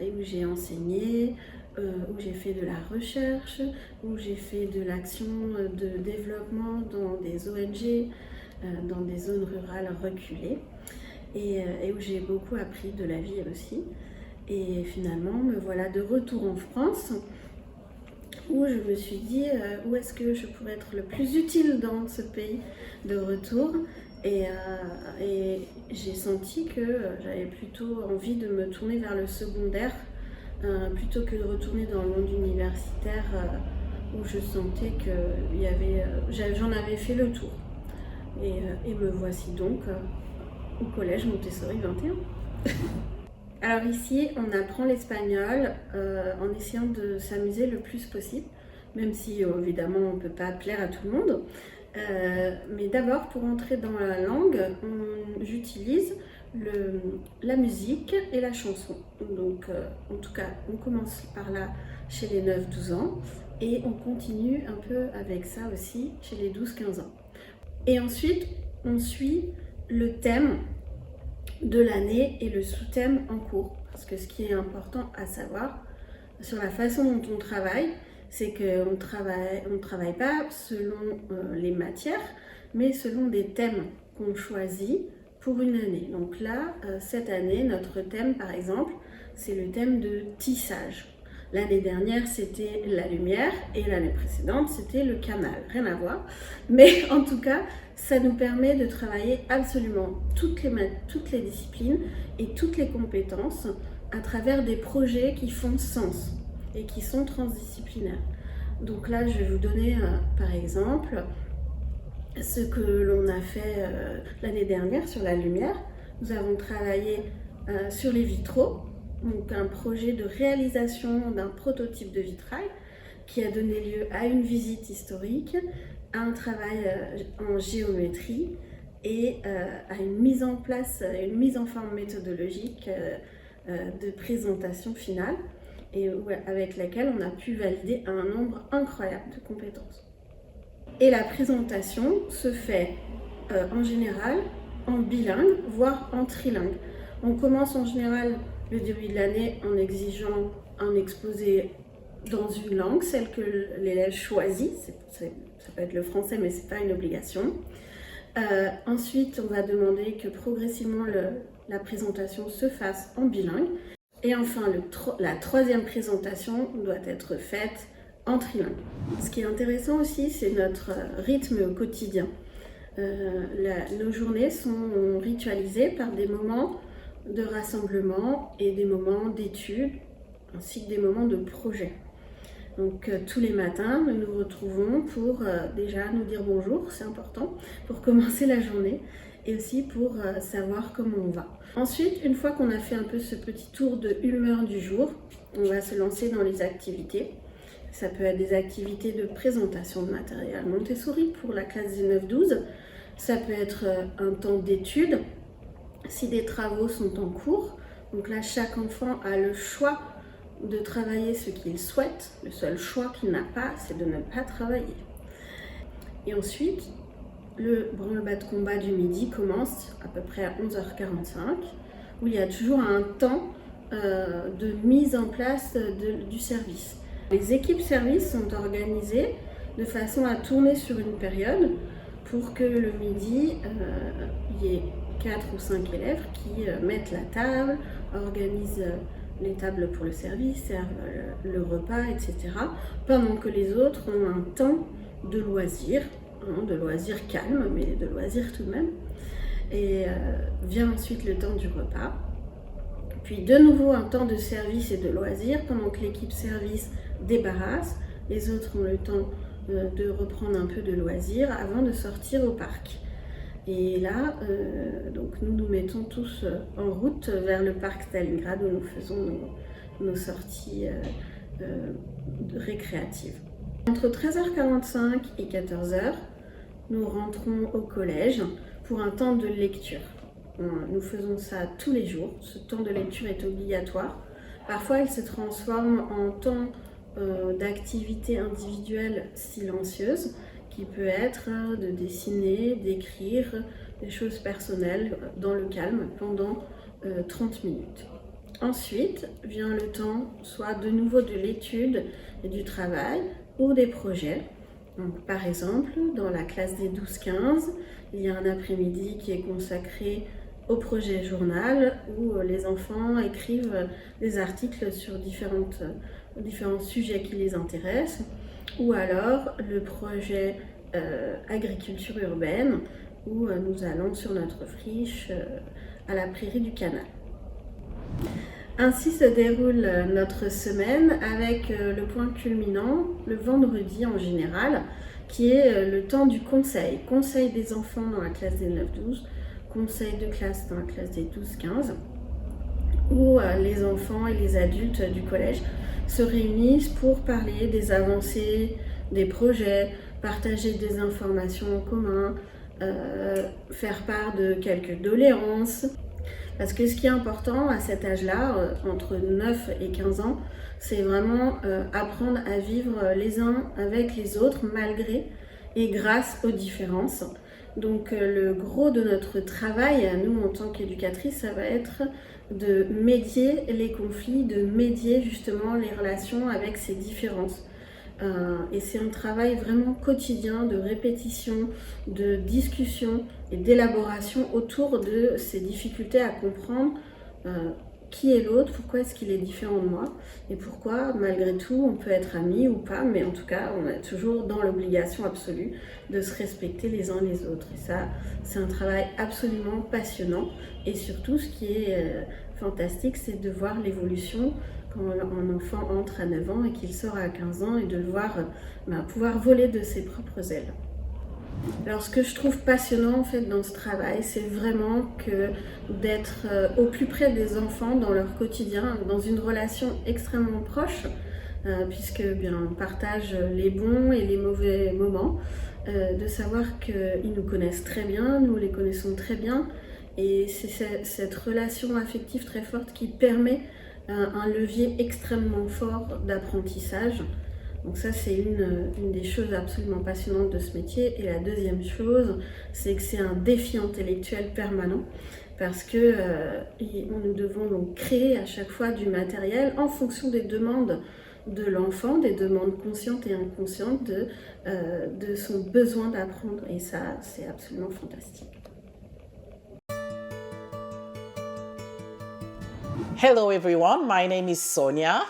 et où j'ai enseigné, où j'ai fait de la recherche, où j'ai fait de l'action de développement dans des ONG, dans des zones rurales reculées et où j'ai beaucoup appris de la vie aussi. Et finalement, me voilà de retour en France où je me suis dit où est-ce que je pourrais être le plus utile dans ce pays de retour. Et j'ai senti que j'avais plutôt envie de me tourner vers le secondaire plutôt que de retourner dans le monde universitaire où je sentais que j'en avais fait le tour. Et me voici donc au collège Montessori 21. Alors ici, on apprend l'espagnol en essayant de s'amuser le plus possible, même si évidemment on ne peut pas plaire à tout le monde. Mais d'abord, pour entrer dans la langue, j'utilise la musique et la chanson. Donc en tout cas, on commence par là chez les 9-12 ans et on continue un peu avec ça aussi chez les 12-15 ans. Et ensuite, on suit le thème de l'année et le sous-thème en cours. Parce que ce qui est important à savoir sur la façon dont on travaille, c'est qu'on ne travaille pas selon les matières, mais selon des thèmes qu'on choisit pour une année. Donc là, cette année, notre thème, par exemple, c'est le thème de tissage. L'année dernière, c'était la lumière et l'année précédente, c'était le canal. Rien à voir. Mais en tout cas, ça nous permet de travailler absolument toutes les disciplines et toutes les compétences à travers des projets qui font sens et qui sont transdisciplinaires. Donc là, je vais vous donner par exemple ce que l'on a fait l'année dernière sur la lumière. Nous avons travaillé sur les vitraux. Donc un projet de réalisation d'un prototype de vitrail qui a donné lieu à une visite historique, à un travail en géométrie et à une mise en place, une mise en forme méthodologique de présentation finale et avec laquelle on a pu valider un nombre incroyable de compétences. Et la présentation se fait en général en bilingue, voire en trilingue. On commence en général le début de l'année en exigeant un exposé dans une langue, celle que l'élève choisit. Ça peut être le français, mais ce n'est pas une obligation. Ensuite, on va demander que progressivement la présentation se fasse en bilingue. Et enfin, la troisième présentation doit être faite en trilingue. Ce qui est intéressant aussi, c'est notre rythme au quotidien. Nos journées sont ritualisées par des moments de rassemblement et des moments d'études, ainsi que des moments de projet. Donc tous les matins, nous nous retrouvons pour déjà nous dire bonjour, c'est important, pour commencer la journée et aussi pour savoir comment on va. Ensuite, une fois qu'on a fait un peu ce petit tour de humeur du jour, on va se lancer dans les activités. Ça peut être des activités de présentation de matériel Montessori pour la classe des 9-12. Ça peut être un temps d'étude si des travaux sont en cours. Donc là, chaque enfant a le choix de travailler ce qu'il souhaite. Le seul choix qu'il n'a pas, c'est de ne pas travailler. Et ensuite, le branle-bas de combat du midi commence à peu près à 11h45, où il y a toujours un temps de mise en place du service. Les équipes services sont organisées de façon à tourner sur une période pour que le midi, il y ait 4 ou 5 élèves qui mettent la table, organisent les tables pour le service, servent le repas, etc. Pendant que les autres ont un temps de loisirs calme, mais de loisirs tout de même. Et vient ensuite le temps du repas. Puis de nouveau un temps de service et de loisirs pendant que l'équipe service débarrasse. Les autres ont le temps de reprendre un peu de loisirs avant de sortir au parc. Et là, donc nous nous mettons tous en route vers le parc Stalingrad où nous faisons nos sorties récréatives. Entre 13h45 et 14h, nous rentrons au collège pour un temps de lecture. Nous faisons ça tous les jours. Ce temps de lecture est obligatoire. Parfois, il se transforme en temps d'activité individuelle silencieuse, qui peut être de dessiner, d'écrire des choses personnelles dans le calme pendant 30 minutes. Ensuite vient le temps soit de nouveau de l'étude et du travail ou des projets. Donc, par exemple, dans la classe des 12-15, il y a un après-midi qui est consacré au projet journal où les enfants écrivent des articles sur différents sujets qui les intéressent, ou alors le projet agriculture urbaine où nous allons sur notre friche à la prairie du Canal. Ainsi se déroule notre semaine avec le point culminant le vendredi en général, qui est le temps du conseil des enfants dans la classe des 9-12, conseil de classe dans la classe des 12-15, où les enfants et les adultes du collège se réunissent pour parler des avancées, des projets, partager des informations en commun, faire part de quelques doléances. Parce que ce qui est important à cet âge-là, entre 9 et 15 ans, c'est vraiment apprendre à vivre les uns avec les autres malgré et grâce aux différences. Donc le gros de notre travail, nous en tant qu'éducatrices, ça va être de médier les conflits, de médier justement les relations avec ces différences. Et c'est un travail vraiment quotidien de répétition, de discussion et d'élaboration autour de ces difficultés à comprendre qui est l'autre, pourquoi est-ce qu'il est différent de moi et pourquoi malgré tout on peut être amis ou pas, mais en tout cas on est toujours dans l'obligation absolue de se respecter les uns les autres. Et ça, c'est un travail absolument passionnant et surtout ce qui est fantastique, c'est de voir l'évolution quand un enfant entre à 9 ans et qu'il sort à 15 ans et de le voir pouvoir voler de ses propres ailes. Alors ce que je trouve passionnant en fait dans ce travail, c'est vraiment d'être au plus près des enfants dans leur quotidien, dans une relation extrêmement proche, puisque on partage les bons et les mauvais moments, de savoir qu'ils nous connaissent très bien, nous les connaissons très bien, et c'est cette relation affective très forte qui permet un levier extrêmement fort d'apprentissage. Donc ça, c'est une des choses absolument passionnantes de ce métier. Et la deuxième chose, c'est que c'est un défi intellectuel permanent parce que nous devons donc créer à chaque fois du matériel en fonction des demandes de l'enfant, des demandes conscientes et inconscientes de son besoin d'apprendre. Et ça, c'est absolument fantastique. Hello everyone, my name is Sonia.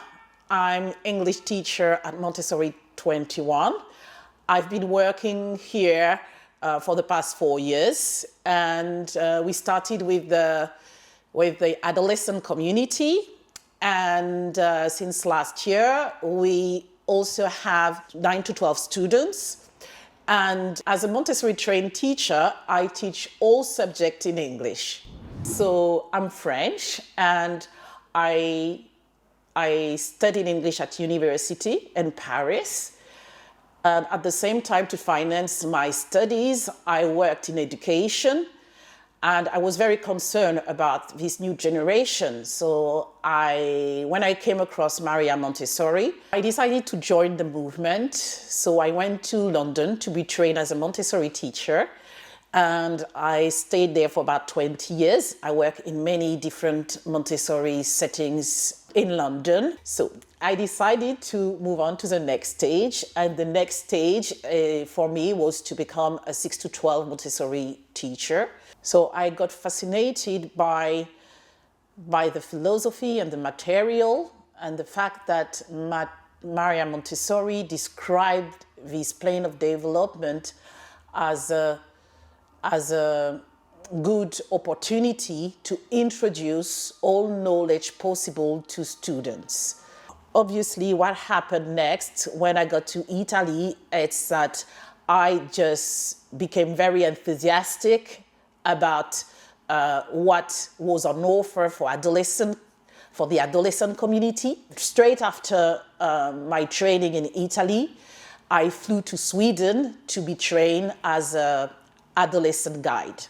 I'm English teacher at Montessori 21. I've been working here for the past 4 years, and we started with the adolescent community, and since last year we also have 9 to 12 students. And as a Montessori trained teacher, I teach all subjects in English. So I'm French, and I studied English at university in Paris. And at the same time, to finance my studies, I worked in education, and I was very concerned about this new generation. So when I came across Maria Montessori, I decided to join the movement. So I went to London to be trained as a Montessori teacher. and I stayed there for about 20 years. I worked in many different Montessori settings in London. So I decided to move on to the next stage, and the next stage for me was to become a 6 to 12 Montessori teacher. So I got fascinated by the philosophy and the material, and the fact that Maria Montessori described this plane of development as a good opportunity to introduce all knowledge possible to students. Obviously, what happened next when I got to Italy, it's that I just became very enthusiastic about what was on offer for the adolescent community. Straight after my training in Italy, I flew to Sweden to be trained as an adolescent guide.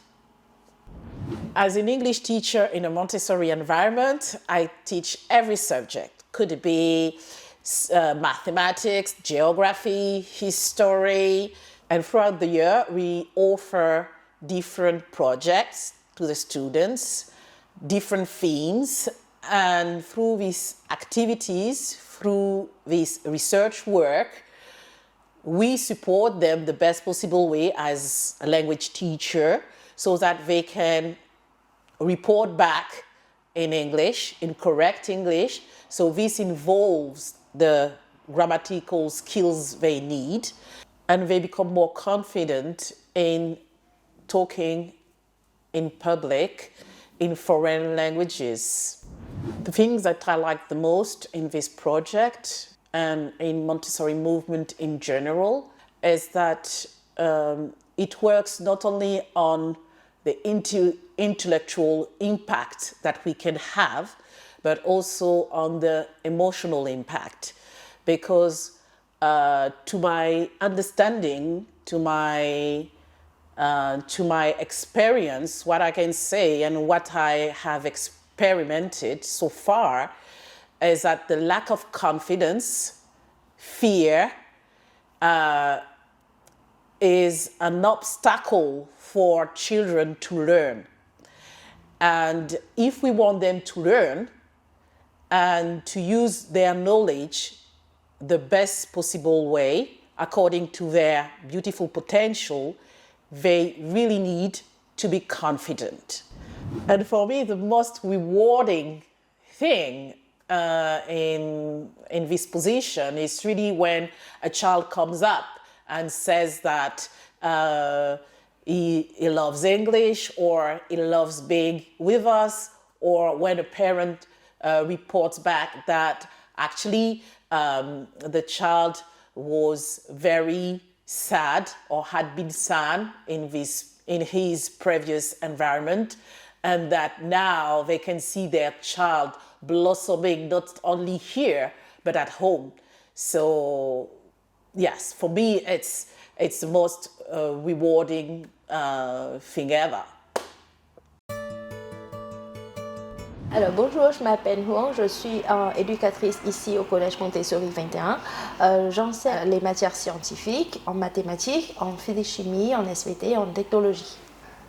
As an English teacher in a Montessori environment, I teach every subject. Could it be mathematics, geography, history, and throughout the year we offer different projects to the students, different themes, and through these activities, through this research work, we support them the best possible way as a language teacher so that they can report back in English, in correct English. So this involves the grammatical skills they need, and they become more confident in talking in public in foreign languages. The things that I like the most in this project and in Montessori movement in general is that it works not only on the intellectual impact that we can have, but also on the emotional impact. Because to my understanding, to my experience, what I can say and what I have experimented so far is that the lack of confidence, fear, is an obstacle for children to learn. And if we want them to learn and to use their knowledge the best possible way, according to their beautiful potential, they really need to be confident. And for me, the most rewarding thing in this position is really when a child comes up and says that he loves English, or he loves being with us, or when a parent reports back that actually the child was very sad or had been sad in his previous environment, and that now they can see their child blossoming not only here but at home. So yes, for me it's the most rewarding thing ever. Alors bonjour, je m'appelle Huang, je suis éducatrice ici au Collège Montessori 21. J'enseigne les matières scientifiques, en mathématiques, en physique-chimie, en SVT, en technologie.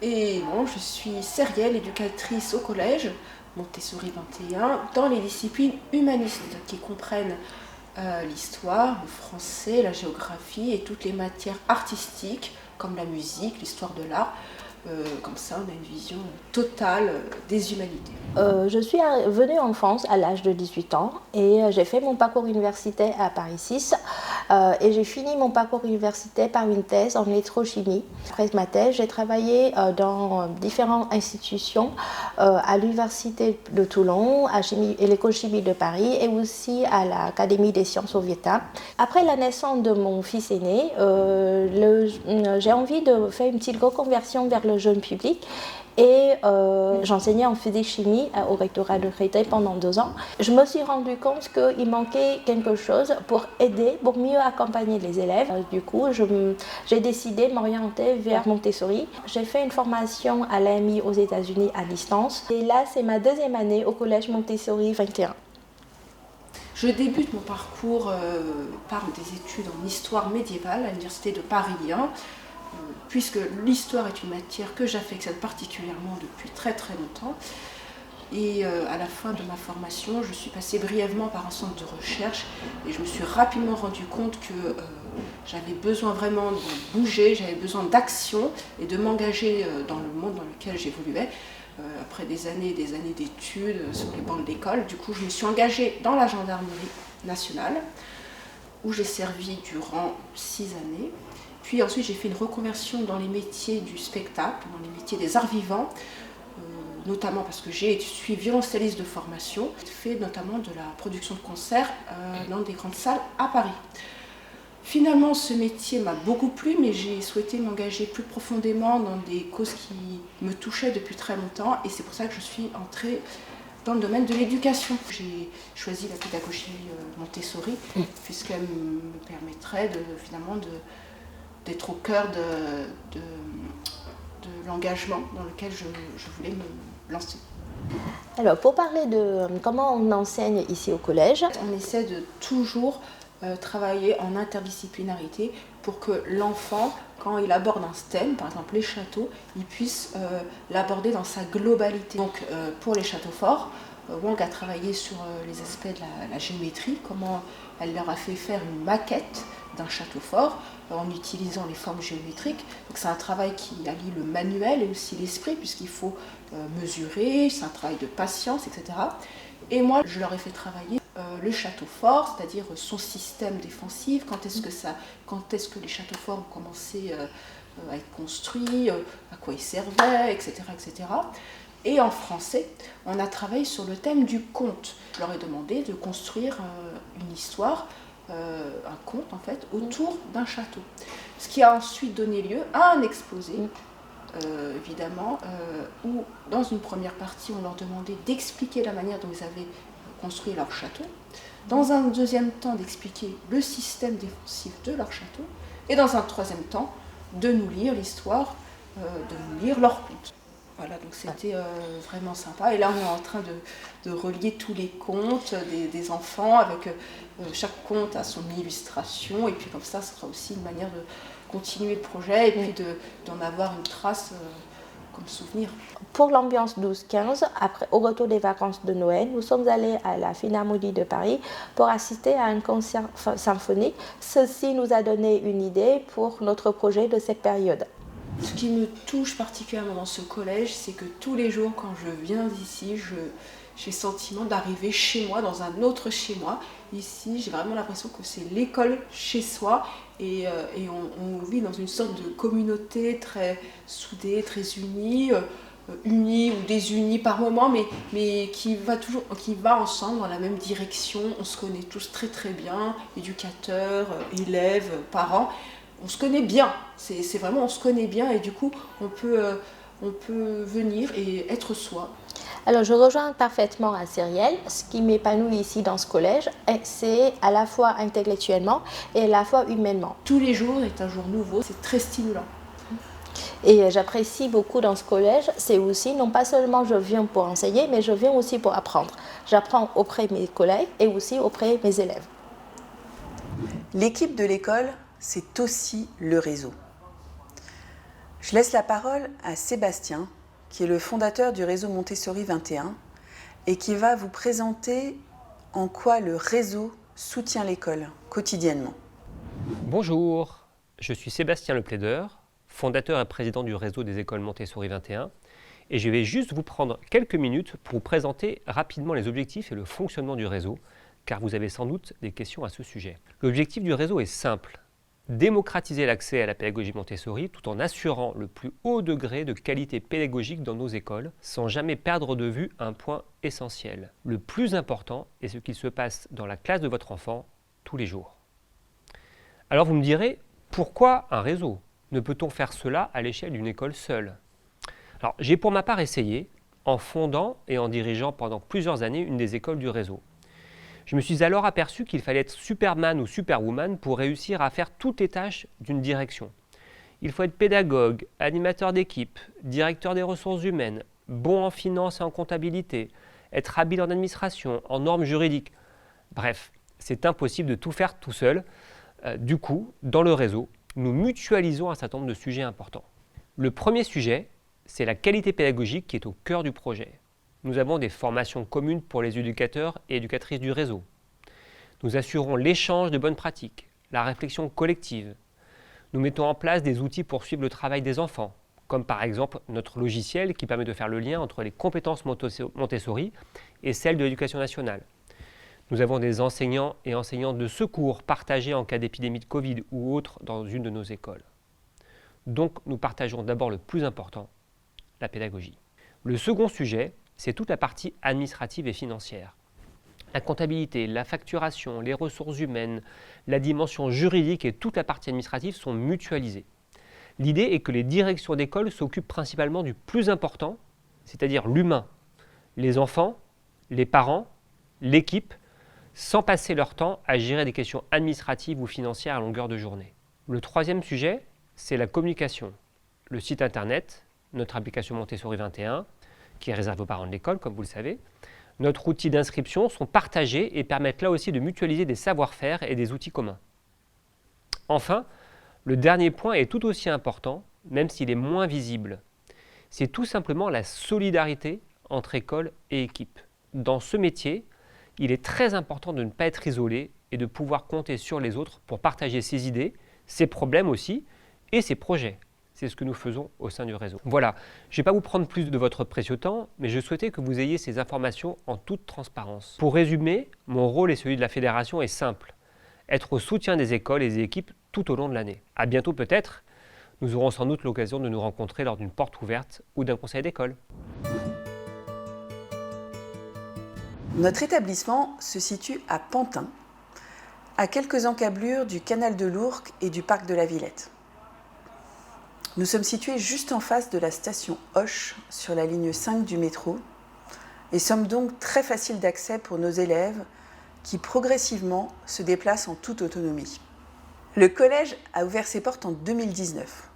Et bon, je suis Cyrielle, éducatrice au Collège Montessori 21 dans les disciplines humanistes qui comprennent l'histoire, le français, la géographie et toutes les matières artistiques comme la musique, l'histoire de l'art. Comme ça, on a une vision totale des humanités. Je suis venue en France à l'âge de 18 ans et j'ai fait mon parcours universitaire à Paris 6 et j'ai fini mon parcours universitaire par une thèse en électrochimie. Après ma thèse, j'ai travaillé dans différentes institutions, à l'Université de Toulon, à l'écochimie de Paris et aussi à l'Académie des sciences soviétiques. Après la naissance de mon fils aîné, j'ai envie de faire une petite reconversion vers le jeune public et j'enseignais en physique-chimie au rectorat de Créteil pendant 2 ans. Je me suis rendu compte qu'il manquait quelque chose pour aider, pour mieux accompagner les élèves. Du coup, j'ai décidé de m'orienter vers Montessori. J'ai fait une formation à l'AMI aux États-Unis à distance et là, c'est ma 2e année au Collège Montessori 21. Je débute mon parcours par des études en histoire médiévale à l'Université de Paris 1. puisque l'histoire est une matière que j'affectionne particulièrement depuis très très longtemps. Et à la fin de ma formation, je suis passée brièvement par un centre de recherche et je me suis rapidement rendu compte que j'avais besoin vraiment de bouger, j'avais besoin d'action et de m'engager dans le monde dans lequel j'évoluais. Après des années d'études sur les bancs de l'école, du coup je me suis engagée dans la gendarmerie nationale où j'ai servi durant 6 années. Puis ensuite j'ai fait une reconversion dans les métiers du spectacle, dans les métiers des arts vivants, notamment parce que je suis violoncelliste de formation, fait notamment de la production de concerts dans des grandes salles à Paris. Finalement, ce métier m'a beaucoup plu, mais j'ai souhaité m'engager plus profondément dans des causes qui me touchaient depuis très longtemps, et c'est pour ça que je suis entrée dans le domaine de l'éducation. J'ai choisi la pédagogie Montessori, puisqu'elle me permettrait d'être au cœur de l'engagement dans lequel je voulais me lancer. Alors, pour parler de comment on enseigne ici au collège, on essaie de toujours travailler en interdisciplinarité pour que l'enfant, quand il aborde un thème, par exemple les châteaux, il puisse l'aborder dans sa globalité. Donc pour les châteaux forts, Wang a travaillé sur les aspects de la géométrie, comment elle leur a fait faire une maquette d'un château fort en utilisant les formes géométriques. Donc c'est un travail qui allie le manuel et aussi l'esprit, puisqu'il faut mesurer, c'est un travail de patience, etc. Et moi, je leur ai fait travailler le château fort, c'est-à-dire son système défensif, quand est-ce que les châteaux forts ont commencé à être construits, à quoi ils servaient, etc., etc. Et en français, on a travaillé sur le thème du conte. Je leur ai demandé de construire une histoire, un conte en fait, autour d'un château. Ce qui a ensuite donné lieu à un exposé, évidemment, où dans une première partie, on leur demandait d'expliquer la manière dont ils avaient construit leur château, dans un deuxième temps d'expliquer le système défensif de leur château, et dans un troisième temps de nous lire l'histoire, de nous lire leur conte. Voilà, donc c'était vraiment sympa. Et là, on est en train de relier tous les contes des enfants, avec chaque conte à son illustration, et puis comme ça, ce sera aussi une manière de continuer le projet, et puis d'en avoir une trace comme souvenir. Pour l'ambiance 12-15, au retour des vacances de Noël, nous sommes allés à la Philharmonie de Paris pour assister à un concert symphonique. Ceci nous a donné une idée pour notre projet de cette période. Ce qui me touche particulièrement dans ce collège, c'est que tous les jours, quand je viens d'ici, j'ai le sentiment d'arriver chez moi, dans un autre chez moi. Ici, j'ai vraiment l'impression que c'est l'école chez soi, et on vit dans une sorte de communauté très soudée, très unie ou désunie par moments, mais qui va ensemble dans la même direction. On se connaît tous très très bien, éducateurs, élèves, parents. On se connaît bien, c'est vraiment on se connaît bien, et du coup on peut venir et être soi. Alors je rejoins parfaitement à Cyrielle. Ce qui m'épanouit ici dans ce collège, c'est à la fois intellectuellement et à la fois humainement. Tous les jours est un jour nouveau, c'est très stimulant. Et j'apprécie beaucoup dans ce collège, c'est aussi non pas seulement je viens pour enseigner, mais je viens aussi pour apprendre. J'apprends auprès de mes collègues et aussi auprès de mes élèves. L'équipe de l'école, c'est aussi le réseau. Je laisse la parole à Sébastien, qui est le fondateur du réseau Montessori 21 et qui va vous présenter en quoi le réseau soutient l'école quotidiennement. Bonjour, je suis Sébastien Le Plaideur, fondateur et président du réseau des écoles Montessori 21, et je vais juste vous prendre quelques minutes pour vous présenter rapidement les objectifs et le fonctionnement du réseau, car vous avez sans doute des questions à ce sujet. L'objectif du réseau est simple: démocratiser l'accès à la pédagogie Montessori tout en assurant le plus haut degré de qualité pédagogique dans nos écoles, sans jamais perdre de vue un point essentiel. Le plus important est ce qu'il se passe dans la classe de votre enfant tous les jours. Alors vous me direz, pourquoi un réseau? Ne peut-on faire cela à l'échelle d'une école seule? Alors j'ai pour ma part essayé, en fondant et en dirigeant pendant plusieurs années une des écoles du réseau. Je me suis alors aperçu qu'il fallait être Superman ou Superwoman pour réussir à faire toutes les tâches d'une direction. Il faut être pédagogue, animateur d'équipe, directeur des ressources humaines, bon en finance et en comptabilité, être habile en administration, en normes juridiques. Bref, c'est impossible de tout faire tout seul. Du coup, dans le réseau, nous mutualisons un certain nombre de sujets importants. Le premier sujet, c'est la qualité pédagogique qui est au cœur du projet. Nous avons des formations communes pour les éducateurs et éducatrices du réseau. Nous assurons l'échange de bonnes pratiques, la réflexion collective. Nous mettons en place des outils pour suivre le travail des enfants, comme par exemple notre logiciel qui permet de faire le lien entre les compétences Montessori et celles de l'éducation nationale. Nous avons des enseignants et enseignantes de secours partagés en cas d'épidémie de Covid ou autre dans une de nos écoles. Donc nous partageons d'abord le plus important, la pédagogie. Le second sujet, c'est toute la partie administrative et financière. La comptabilité, la facturation, les ressources humaines, la dimension juridique et toute la partie administrative sont mutualisées. L'idée est que les directions d'école s'occupent principalement du plus important, c'est-à-dire l'humain, les enfants, les parents, l'équipe, sans passer leur temps à gérer des questions administratives ou financières à longueur de journée. Le troisième sujet, c'est la communication. Le site internet, notre application Montessori 21, qui est réservée aux parents de l'école, comme vous le savez, notre outil d'inscription sont partagés et permettent là aussi de mutualiser des savoir-faire et des outils communs. Enfin, le dernier point est tout aussi important, même s'il est moins visible. C'est tout simplement la solidarité entre école et équipe. Dans ce métier, il est très important de ne pas être isolé et de pouvoir compter sur les autres pour partager ses idées, ses problèmes aussi et ses projets. C'est ce que nous faisons au sein du réseau. Voilà, je ne vais pas vous prendre plus de votre précieux temps, mais je souhaitais que vous ayez ces informations en toute transparence. Pour résumer, mon rôle et celui de la fédération est simple. Être au soutien des écoles et des équipes tout au long de l'année. À bientôt peut-être, nous aurons sans doute l'occasion de nous rencontrer lors d'une porte ouverte ou d'un conseil d'école. Notre établissement se situe à Pantin, à quelques encablures du canal de l'Ourcq et du parc de la Villette. Nous sommes situés juste en face de la station Auch sur la ligne 5 du métro et sommes donc très faciles d'accès pour nos élèves qui progressivement se déplacent en toute autonomie. Le collège a ouvert ses portes en 2019.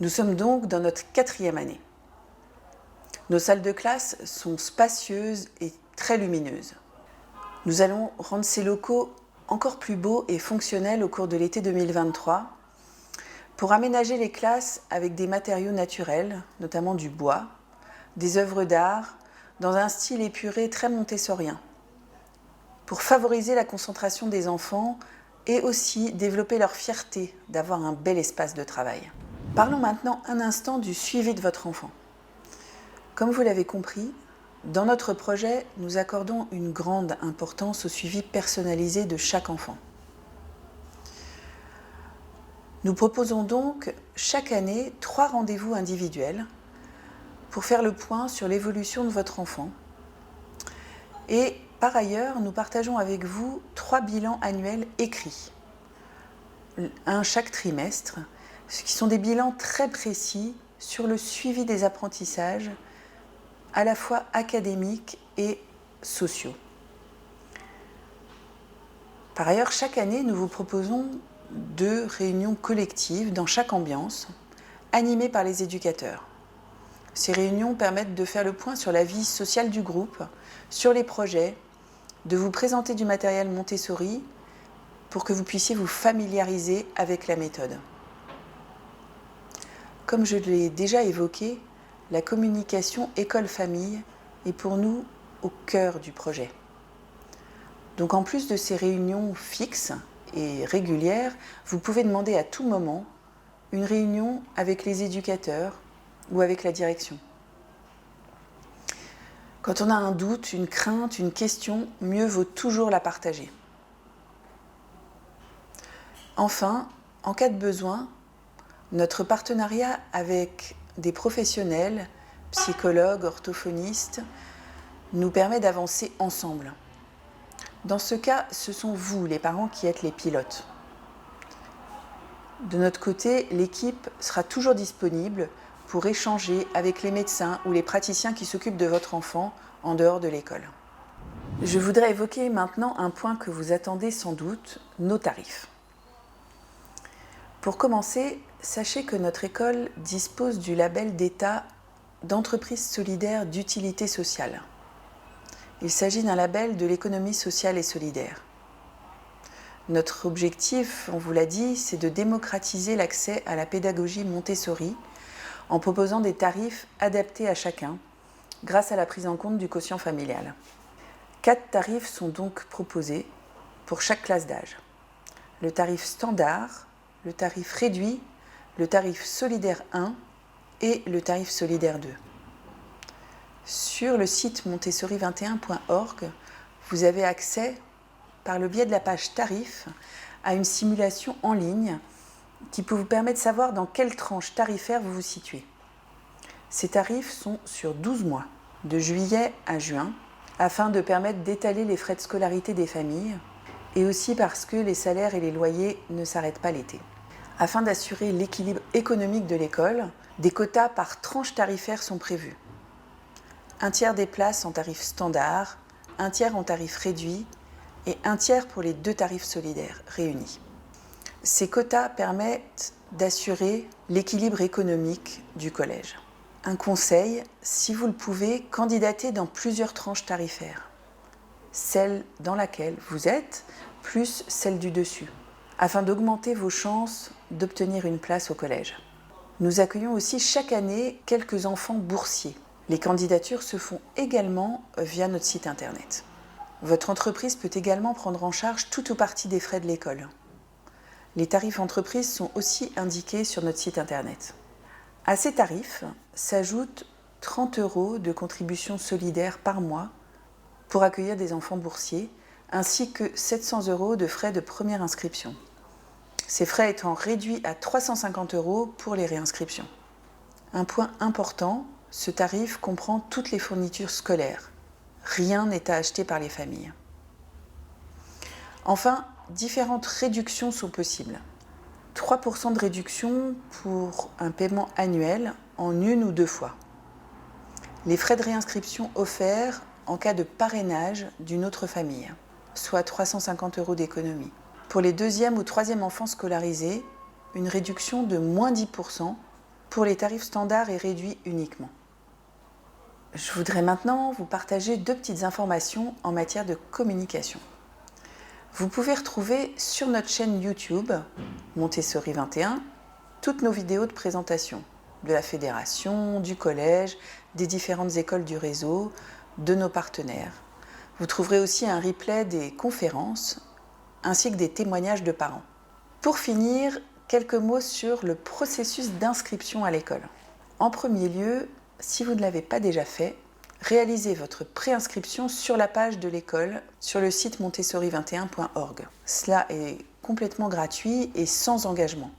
Nous sommes donc dans notre 4e année. Nos salles de classe sont spacieuses et très lumineuses. Nous allons rendre ces locaux encore plus beaux et fonctionnels au cours de l'été 2023 pour aménager les classes avec des matériaux naturels, notamment du bois, des œuvres d'art, dans un style épuré très montessorien, pour favoriser la concentration des enfants et aussi développer leur fierté d'avoir un bel espace de travail. Parlons maintenant un instant du suivi de votre enfant. Comme vous l'avez compris, dans notre projet, nous accordons une grande importance au suivi personnalisé de chaque enfant. Nous proposons donc chaque année 3 rendez-vous individuels pour faire le point sur l'évolution de votre enfant. Et par ailleurs, nous partageons avec vous 3 bilans annuels écrits, un chaque trimestre, ce qui sont des bilans très précis sur le suivi des apprentissages, à la fois académiques et sociaux. Par ailleurs, chaque année, nous vous proposons 2 réunions collectives dans chaque ambiance, animées par les éducateurs. Ces réunions permettent de faire le point sur la vie sociale du groupe, sur les projets, de vous présenter du matériel Montessori pour que vous puissiez vous familiariser avec la méthode. Comme je l'ai déjà évoqué, la communication école-famille est pour nous au cœur du projet. Donc en plus de ces réunions fixes et régulières, vous pouvez demander à tout moment une réunion avec les éducateurs ou avec la direction. Quand on a un doute, une crainte, une question, mieux vaut toujours la partager. Enfin, en cas de besoin, notre partenariat avec des professionnels, psychologues, orthophonistes, nous permet d'avancer ensemble. Dans ce cas, ce sont vous, les parents, qui êtes les pilotes. De notre côté, l'équipe sera toujours disponible pour échanger avec les médecins ou les praticiens qui s'occupent de votre enfant en dehors de l'école. Je voudrais évoquer maintenant un point que vous attendez sans doute, nos tarifs. Pour commencer, sachez que notre école dispose du label d'État d'entreprise solidaire d'utilité sociale. Il s'agit d'un label de l'économie sociale et solidaire. Notre objectif, on vous l'a dit, c'est de démocratiser l'accès à la pédagogie Montessori en proposant des tarifs adaptés à chacun grâce à la prise en compte du quotient familial. 4 tarifs sont donc proposés pour chaque classe d'âge. Le tarif standard, le tarif réduit, le tarif solidaire 1 et le tarif solidaire 2. Sur le site montessori21.org, vous avez accès, par le biais de la page tarifs, à une simulation en ligne qui peut vous permettre de savoir dans quelle tranche tarifaire vous vous situez. Ces tarifs sont sur 12 mois, de juillet à juin, afin de permettre d'étaler les frais de scolarité des familles et aussi parce que les salaires et les loyers ne s'arrêtent pas l'été. Afin d'assurer l'équilibre économique de l'école, des quotas par tranche tarifaire sont prévus. 1/3 des places en tarif standard, 1/3 en tarif réduit et 1/3 pour les 2 tarifs solidaires réunis. Ces quotas permettent d'assurer l'équilibre économique du collège. Un conseil, si vous le pouvez, candidatez dans plusieurs tranches tarifaires. Celle dans laquelle vous êtes, plus celle du dessus, afin d'augmenter vos chances d'obtenir une place au collège. Nous accueillons aussi chaque année quelques enfants boursiers. Les candidatures se font également via notre site internet. Votre entreprise peut également prendre en charge tout ou partie des frais de l'école. Les tarifs entreprises sont aussi indiqués sur notre site internet. À ces tarifs s'ajoutent 30 € de contribution solidaire par mois pour accueillir des enfants boursiers, ainsi que 700 € de frais de première inscription. Ces frais étant réduits à 350 € pour les réinscriptions. Un point important, ce tarif comprend toutes les fournitures scolaires. Rien n'est à acheter par les familles. Enfin, différentes réductions sont possibles. 3% de réduction pour un paiement annuel en 1 ou 2 fois. Les frais de réinscription offerts en cas de parrainage d'une autre famille, soit 350 € d'économie. Pour les 2e ou 3e enfants scolarisés, une réduction de moins 10% pour les tarifs standards et réduits uniquement. Je voudrais maintenant vous partager 2 petites informations en matière de communication. Vous pouvez retrouver sur notre chaîne YouTube, Montessori 21, toutes nos vidéos de présentation de la fédération, du collège, des différentes écoles du réseau, de nos partenaires. Vous trouverez aussi un replay des conférences ainsi que des témoignages de parents. Pour finir, quelques mots sur le processus d'inscription à l'école. En premier lieu, si vous ne l'avez pas déjà fait, réalisez votre préinscription sur la page de l'école sur le site montessori21.org. Cela est complètement gratuit et sans engagement.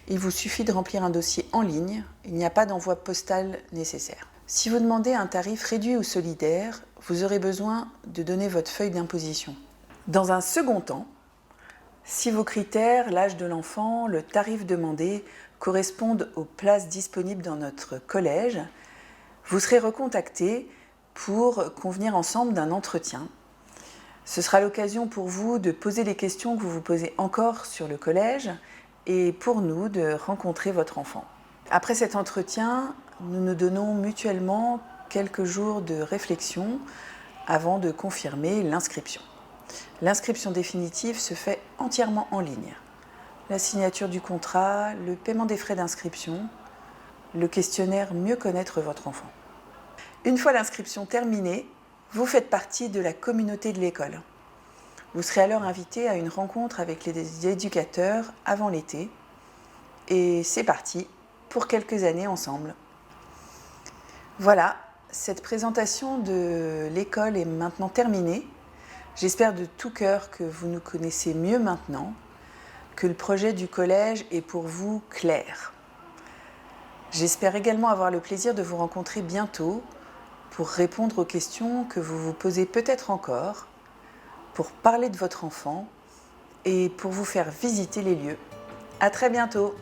Il vous suffit de remplir un dossier en ligne, il n'y a pas d'envoi postal nécessaire. Si vous demandez un tarif réduit ou solidaire, vous aurez besoin de donner votre feuille d'imposition. Dans un second temps, si vos critères, l'âge de l'enfant, le tarif demandé correspondent aux places disponibles dans notre collège, vous serez recontacté pour convenir ensemble d'un entretien. Ce sera l'occasion pour vous de poser les questions que vous vous posez encore sur le collège et pour nous de rencontrer votre enfant. Après cet entretien, nous nous donnons mutuellement quelques jours de réflexion avant de confirmer l'inscription. L'inscription définitive se fait entièrement en ligne. La signature du contrat, le paiement des frais d'inscription, le questionnaire Mieux connaître votre enfant. Une fois l'inscription terminée, vous faites partie de la communauté de l'école. Vous serez alors invité à une rencontre avec les éducateurs avant l'été. Et c'est parti pour quelques années ensemble. Voilà, cette présentation de l'école est maintenant terminée. J'espère de tout cœur que vous nous connaissez mieux maintenant, que le projet du collège est pour vous clair. J'espère également avoir le plaisir de vous rencontrer bientôt pour répondre aux questions que vous vous posez peut-être encore, pour parler de votre enfant et pour vous faire visiter les lieux. À très bientôt!